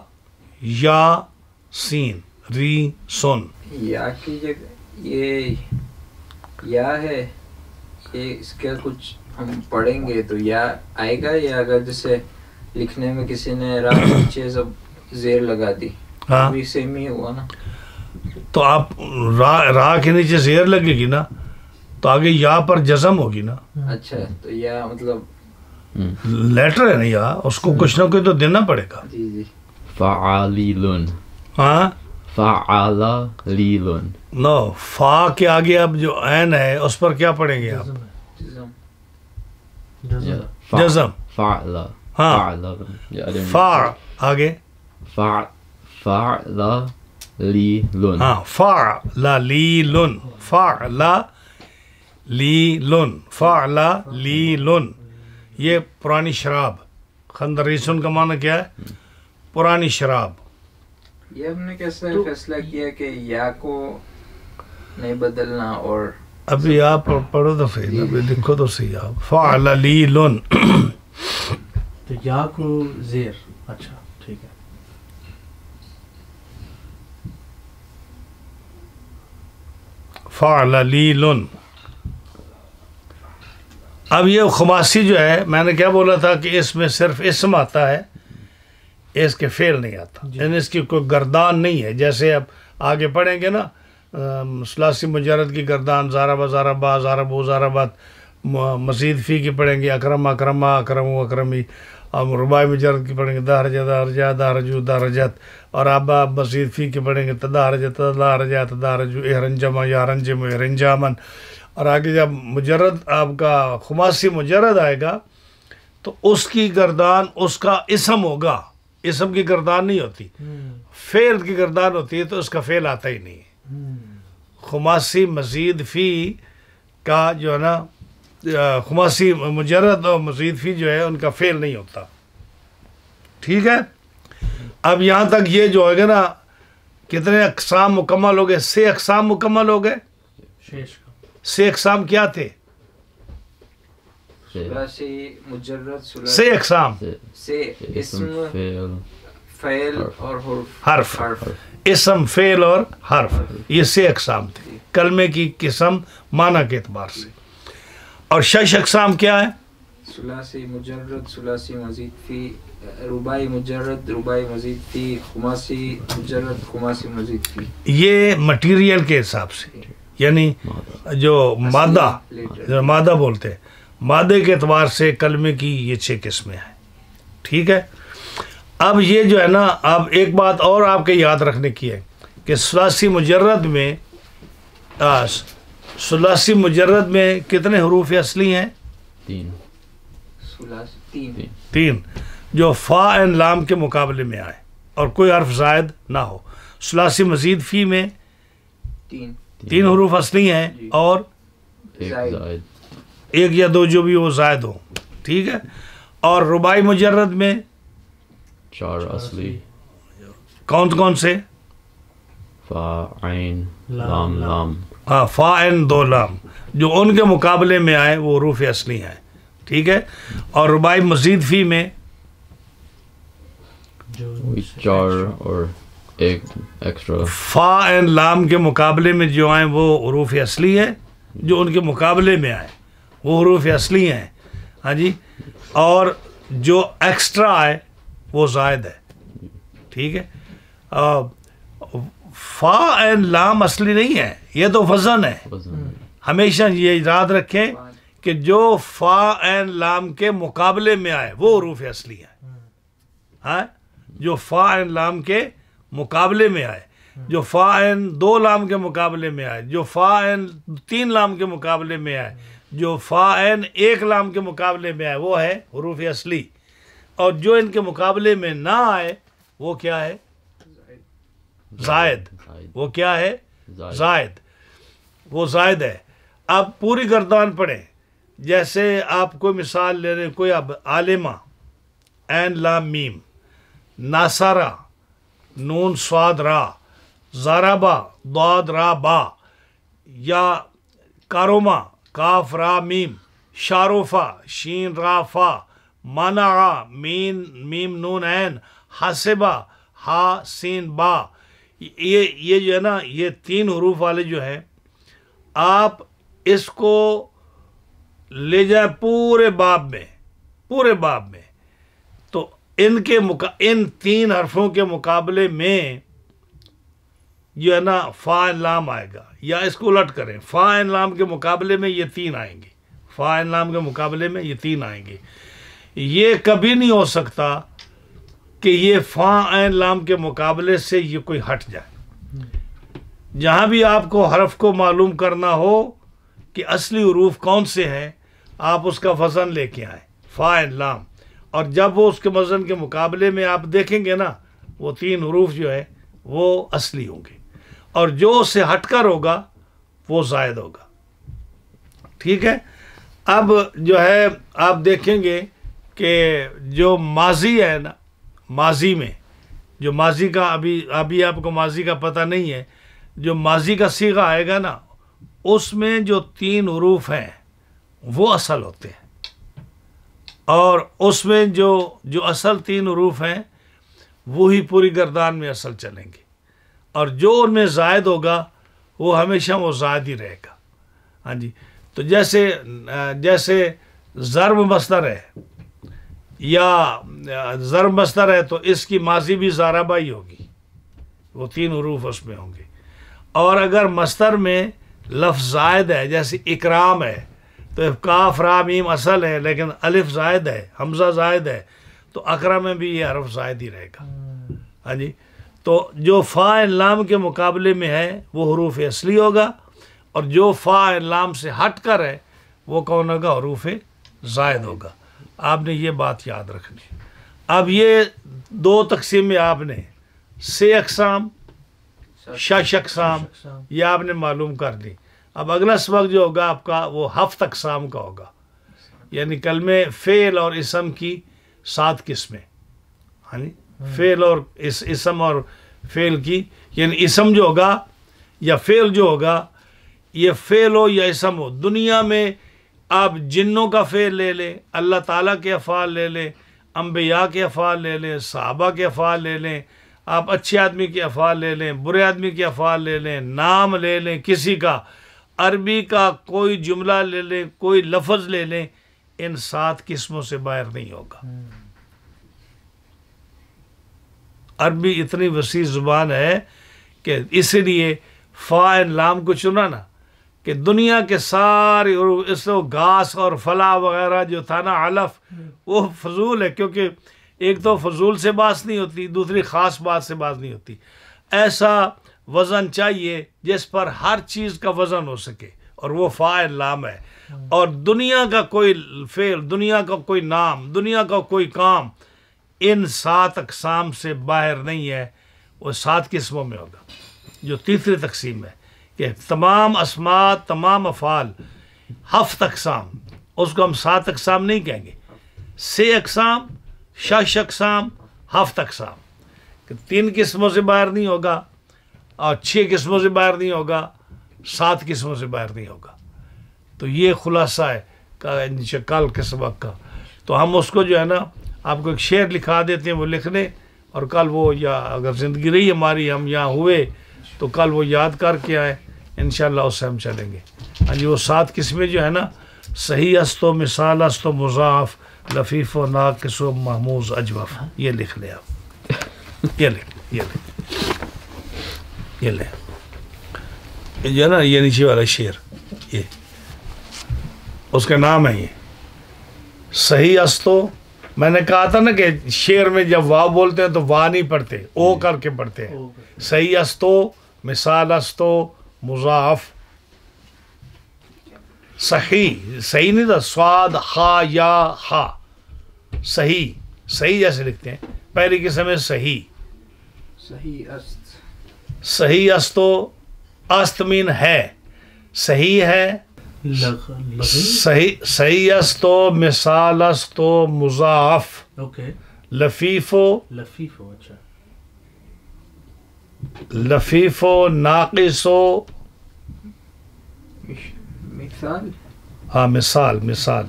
یا سین ری سن. یا کی جگہ یہ یا ہے، یہ اس کا کچھ ہم پڑھیں گے تو یا آئے گا، یا اگر جیسے لکھنے میں کسی نے را نیچے سب زیر لگا دی بھی سیم ہی ہوا نا. تو آپ را کے نیچے زیر لگے گی نا تو آگے یا پر جزم ہوگی نا. اچھا تو یا مطلب لیٹر ہے نا یا، اس کو کچھ نہ کچھ تو دینا پڑے گا. جی جی. فعالیلن. ہاں فعالیلن. نو فا کے آگے اب جو عین ہے اس پر کیا پڑھیں گے آپ؟ جزم. فعلا. ہاں فا آگے فعلا لیلن. ہاں فعلا لیلن. فعلا لیلن. فعلا لیلن. یہ پرانی شراب. خندریسن کا معنی کیا ہے؟ پرانی شراب. یہ ہم نے کیسے فیصلہ کیا کہ یا کو نہیں بدلنا؟ اور ابھی آپ پڑھو تو صحیح، ابھی لکھو تو صحیح آپ. فعلا لیلن. تو یا کو زیر. اچھا ٹھیک ہے. فعلا لیلن. اب یہ خماسی جو ہے، میں نے کیا بولا تھا کہ اس میں صرف اسم آتا ہے، اس کے فعل نہیں آتا، یعنی اس کی کوئی گردان نہیں ہے. جیسے اب آگے پڑھیں گے نا ثلاثی مجرد کی گردان زاربا زاربا زاربو زاربت. مزید فی کی پڑھیں گے اکرم اکرما اکرم اکرمی. اور رباعی مجرد کی پڑھیں گے دہرجہ دہرجہ دہرجو دہرجت. اور اب آپ مزید فی کی پڑھیں گے تدہرجہ تدہرجہ تدہرجو احرنجما یارنجم احرنجامن. اور آگے جب مجرد آپ کا خماسی مجرد آئے گا تو اس کی گردان اس کا اسم ہوگا. اسم کی گردان نہیں ہوتی، فعل کی گردان ہوتی ہے، تو اس کا فعل آتا ہی نہیں. خماسی مزید فی کا جو ہے نا خماسی مجرد اور مزید فی جو ہے ان کا فعل نہیں ہوتا. ٹھیک ہے. اب یہاں تک یہ جو ہوگا نا کتنے اقسام مکمل ہو گئے؟ 6 اقسام مکمل ہو گئے. شیش کا 6 اقسام کیا تھے؟ ثلاثی مجرد 6 اقسام. سے اسم فعل اور حرف. اسم فعل اور حرف، یہ 6 اقسام تھے کلمے کی قسم معنی کے اعتبار سے. اور 6 اقسام کیا ہے؟ ثلاثی مجرد ثلاثی مزید فی، رباعی مجرد رباعی مزید فی، خماسی مجرد خماسی مزید فی. یہ مٹیریل کے حساب سے، یعنی جو مادہ بولتے ہیں، مادے کے اعتبار سے کلمے کی یہ 6 قسمیں ہیں. ٹھیک ہے. اب یہ جو ہے نا، اب ایک بات اور آپ کے یاد رکھنے کی ہے کہ ثلاثی مجرد میں کتنے حروف اصلی ہیں؟ 3 جو فا این لام کے مقابلے میں آئے اور کوئی حرف زائد نہ ہو. ثلاثی مزید فی میں 3 حروف اصلی ہیں اور ایک یا 2 جو بھی وہ زائد ہو. ٹھیک ہے. اور رباعی مجرد میں 4 اصلی. کون سے؟ فا عین لام لام. ہاں فا این 2 لام جو ان کے مقابلے میں آئے وہ حروف اصلی ہیں. ٹھیک ہے. اور رباعی مزید فی میں 4 اور ایک ایکسٹرا. فا این لام کے مقابلے میں جو آئیں وہ حروف اصلی ہے جو ان کے مقابلے میں آئے وہ حروف اصلی ہیں. ہاں جی. اور جو ایکسٹرا آئے وہ زائد ہے. ٹھیک ہے. فا این لام اصلی نہیں ہے, یہ تو وزن ہے. ہمیشہ یہ یاد رکھیں کہ جو فا این لام کے مقابلے میں آئے وہ حروف اصلی ہیں. ہاں, جو فا این لام کے مقابلے میں آئے, جو فا این 2 لام کے مقابلے میں آئے, جو فا این 3 لام کے مقابلے میں آئے, جو فا این 1 لام کے مقابلے میں آئے وہ ہے حروف اصلی. اور جو ان کے مقابلے میں نہ آئے وہ کیا ہے؟ زائد. وہ کیا ہے؟ زائد. وہ زائد ہے. اب پوری گردان پڑھیں. جیسے آپ کوئی مثال لے رہے ہیں, کوئی اب عالمہ عین لام میم, ناصرہ نون صاد را, ضربہ ضاد را با, یا کاروما کاف را میم, شاروفا شین را فا, منع میم نون عین, حاسبہ ہا سین با. یہ جو ہے نا, یہ 3 حروف والے جو ہیں, آپ اس کو لے جائیں پورے باب میں, تو ان 3 حرفوں کے مقابلے میں جو ہے نا فا این لام آئے گا. یا اس کو الٹ کریں, فا این لام کے مقابلے میں یہ 3 آئیں گے. فا این لام کے مقابلے میں یہ 3 آئیں گے. یہ کبھی نہیں ہو سکتا کہ یہ فا این لام کے مقابلے سے یہ کوئی ہٹ جائے. جہاں بھی آپ کو حرف کو معلوم کرنا ہو کہ اصلی حروف کون سے ہیں, آپ اس کا وزن لے کے آئیں, فا این لام. اور جب وہ اس کے وزن کے مقابلے میں آپ دیکھیں گے نا, وہ 3 حروف جو ہے وہ اصلی ہوں گے, اور جو اس سے ہٹ کر ہوگا وہ زائد ہوگا. ٹھیک ہے. اب جو ہے آپ دیکھیں گے کہ جو ماضی ہے نا, ماضی میں جو ماضی کا ابھی آپ کو ماضی کا پتہ نہیں ہے, جو ماضی کا صیغہ آئے گا نا, اس میں جو 3 حروف ہیں وہ اصل ہوتے ہیں, اور اس میں جو اصل 3 حروف ہیں وہی پوری گردان میں اصل چلیں گے, اور جو ان میں زائد ہوگا وہ ہمیشہ وہ زائد ہی رہے گا. ہاں جی. تو جیسے ضرب مصدر ہے یا ضرب مصدر ہے تو اس کی ماضی بھی ضربہ ہی ہوگی, وہ 3 حروف اس میں ہوں گے. اور اگر مصدر میں لفظ زائد ہے, جیسے اکرام ہے, تو کاف را میم اصل ہے لیکن الف زائد ہے, حمزہ زائد ہے, تو اکرم میں بھی یہ حرف زائد ہی رہے گا. ہاں جی. تو جو فا این لام کے مقابلے میں ہے وہ حروف اصلی ہوگا, اور جو فا این لام سے ہٹ کر ہے وہ کون ہوگا؟ حروف زائد ہوگا. آپ نے یہ بات یاد رکھنی. اب یہ 2 تقسیمیں آپ نے 6 اقسام 6 اقسام یہ آپ نے معلوم کر دی. اب اگلا سبق جو ہوگا آپ کا وہ 7 اقسام کا ہوگا, یعنی کلمے فعل اور اسم کی 7 قسمیں. ہاں جی. فعل اور اسم اور فعل کی, یعنی اسم جو ہوگا یا فعل جو ہوگا, یہ فعل ہو یا اسم ہو, دنیا میں آپ جنوں کا فعل لے لیں, اللہ تعالیٰ کے افعال لے لیں, انبیاء کے افعال لے لیں, صحابہ کے افعال لے لیں, آپ اچھے آدمی کے افعال لے لیں, برے آدمی کے افعال لے لیں, نام لے لیں کسی کا, عربی کا کوئی جملہ لے لیں, کوئی لفظ لے لیں, ان 7 قسموں سے باہر نہیں ہوگا. عربی اتنی وسیع زبان ہے کہ اس لیے فا این لام کو چنا نا, کہ دنیا کے سارے اس کو گھاس اور فلاح وغیرہ جو تھا نا علف, وہ فضول ہے, کیونکہ ایک تو فضول سے بات نہیں ہوتی, دوسری خاص بات سے بات نہیں ہوتی. ایسا وزن چاہیے جس پر ہر چیز کا وزن ہو سکے, اور وہ فا این لام ہے. اور دنیا کا کوئی فعل, دنیا کا کوئی نام, دنیا کا کوئی کام ان 7 اقسام سے باہر نہیں ہے, وہ 7 قسموں میں ہوگا. جو تیسری تقسیم ہے کہ تمام اسماء, تمام افعال 7 اقسام, اس کو ہم 7 اقسام نہیں کہیں گے, 6 اقسام 6 اقسام 7 اقسام, کہ 3 قسموں سے باہر نہیں ہوگا, اور 6 قسموں سے باہر نہیں ہوگا, 7 قسموں سے باہر نہیں ہوگا. تو یہ خلاصہ ہے کل کے سبق کا. تو ہم اس کو جو ہے نا آپ کو ایک شعر لکھا دیتے ہیں, وہ لکھ لیں, اور کل وہ, یا اگر زندگی رہی ہماری, ہم یہاں ہوئے تو کل وہ یاد کر کے آئے, انشاءاللہ اس سے ہم چلیں گے. ہاں جی وہ 7 قسمیں جو ہے نا صحیح است و مثال است و مضاعف لفیف و ناقص و محموز اجوف یہ لکھ لیں آپ یہ لیں یہ جو ہے نا یہ نیچے والا شعر یہ اس کا نام ہے یہ صحیح استو میں نے کہا تھا نا کہ شعر میں جب واو بولتے ہیں تو وا نہیں پڑھتے او کر کے پڑھتے ہیں صحیح استو مثال استو مضاعف صحیح صحیح نہیں تھا صاد ہا یا ہا صحیح جیسے لکھتے ہیں پہلی قسم ہے صحیح صحیح استو استمین ہے صحیح ہے صحیح استو مثال استو مضاعف اوکے لفیفو اچھا لفیفو ناقصو مثال ہاں مثال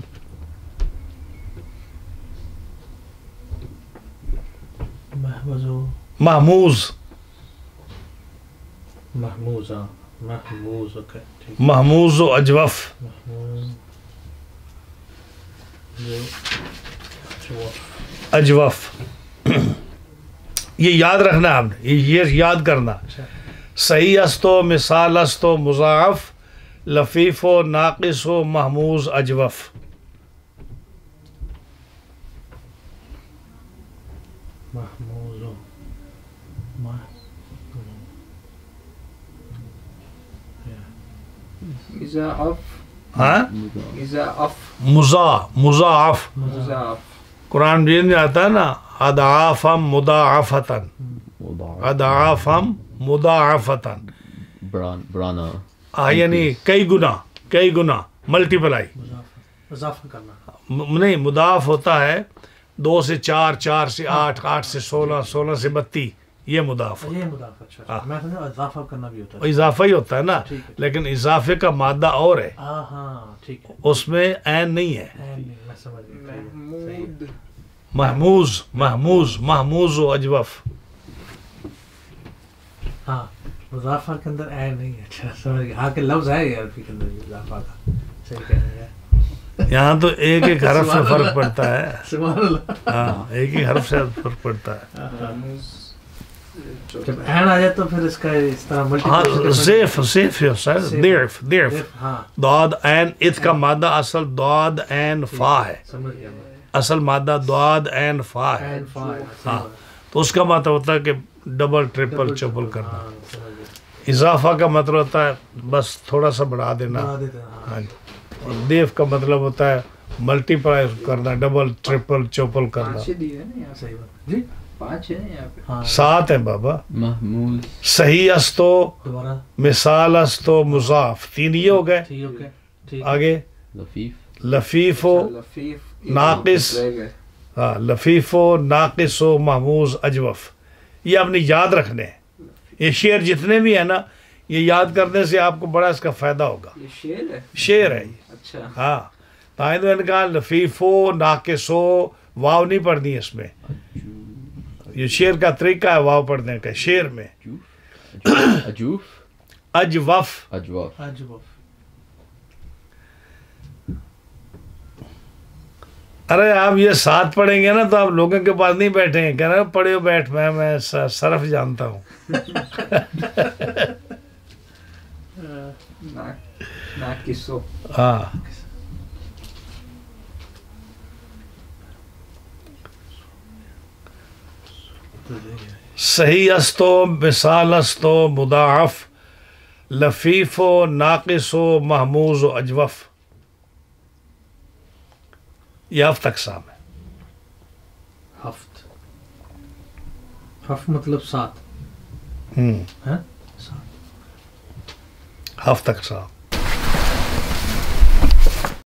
محموز اوکے ٹھیک محموز و اجوف اجوف یہ یاد رکھنا آپ نے یہ یاد کرنا صحیح استو مثال استو مضاعف لفیف و ناقص و محموز اجوف ہاں مضاعف قرآن مجید میں آتا ہے نا اضعافا مضاعفتن اضعافا مضاعفتن برانا یعنی کئی گنا ملٹیپلائی اضافہ کرنا نہیں مضاعف ہوتا ہے 2 سے 4 4 سے 8 8 سے 16 16 سے 32 یہ مضاعف یہ مضاف اچھا میں سمجھا اضافہ کرنا بھی ہوتا ہے اضافہ ہی ہوتا ہے نا لیکن اضافے کا مادہ اور ہے ہاں ٹھیک ہے اس میں عین نہیں ہے میں سمجھ گیا محموز و اجوف ہاں اضافہ کے اندر عین نہیں ہے اچھا سمجھ گیا ہاں کہ لفظ ہے یہ عربی کے اندر اضافہ کا صحیح کہہ رہے ہیں یہاں تو ایک حرف سے فرق پڑتا ہے سبحان اللہ ہاں ایک ہی حرف سے فرق پڑتا ہے جب عین آ جائے تو پھر اس کا اس طرح ہاں زیف ضعف ضاد عین ات کا مادہ اصل ضاد عین فا ہے سمجھ گیا اصل مادہ ضاد عین فا ہے ہاں تو اس کا مطلب ہوتا ہے کہ ڈبل ٹرپل چوبل کرنا اضافہ کا مطلب ہوتا ہے بس تھوڑا سا بڑھا دینا ہاں اور دیف کا مطلب ہوتا ہے ملٹی پلائی کرنا ڈبل ٹرپل چوپل کرنا صحیح بات جی 5 ہے یہاں پہ 7 ہے بابا محموز صحیح استو دوبارہ مثال استو مضاف 3 یہ ہو گئے ٹھیک آگے لفیف و ناقص ہاں لفیف و ناقص و محموز اجوف یہ آپ نے یاد رکھنے ہیں یہ شعر جتنے بھی ہیں نا یہ یاد کرنے سے آپ کو بڑا اس کا فائدہ ہوگا یہ شعر ہے یہ اچھا ہاں تائیں تو ان کا لفیف و ناقص و واو نہیں پڑھنی ہے اس میں یہ شعر کا طریقہ ہے واو پڑھنے کا شعر میں اجوف ارے آپ یہ 7 پڑھیں گے نا تو آپ لوگوں کے پاس نہیں بیٹھیں گے کہہ رہے پڑھے ہو بیٹھ میں صرف جانتا ہوں ہاں صحیح استو مثال استو مضاعف لفیف و ناقص و محموز و اجوف یہ ہفت اقسام ہے ہفت مطلب 7 ہفت اقسام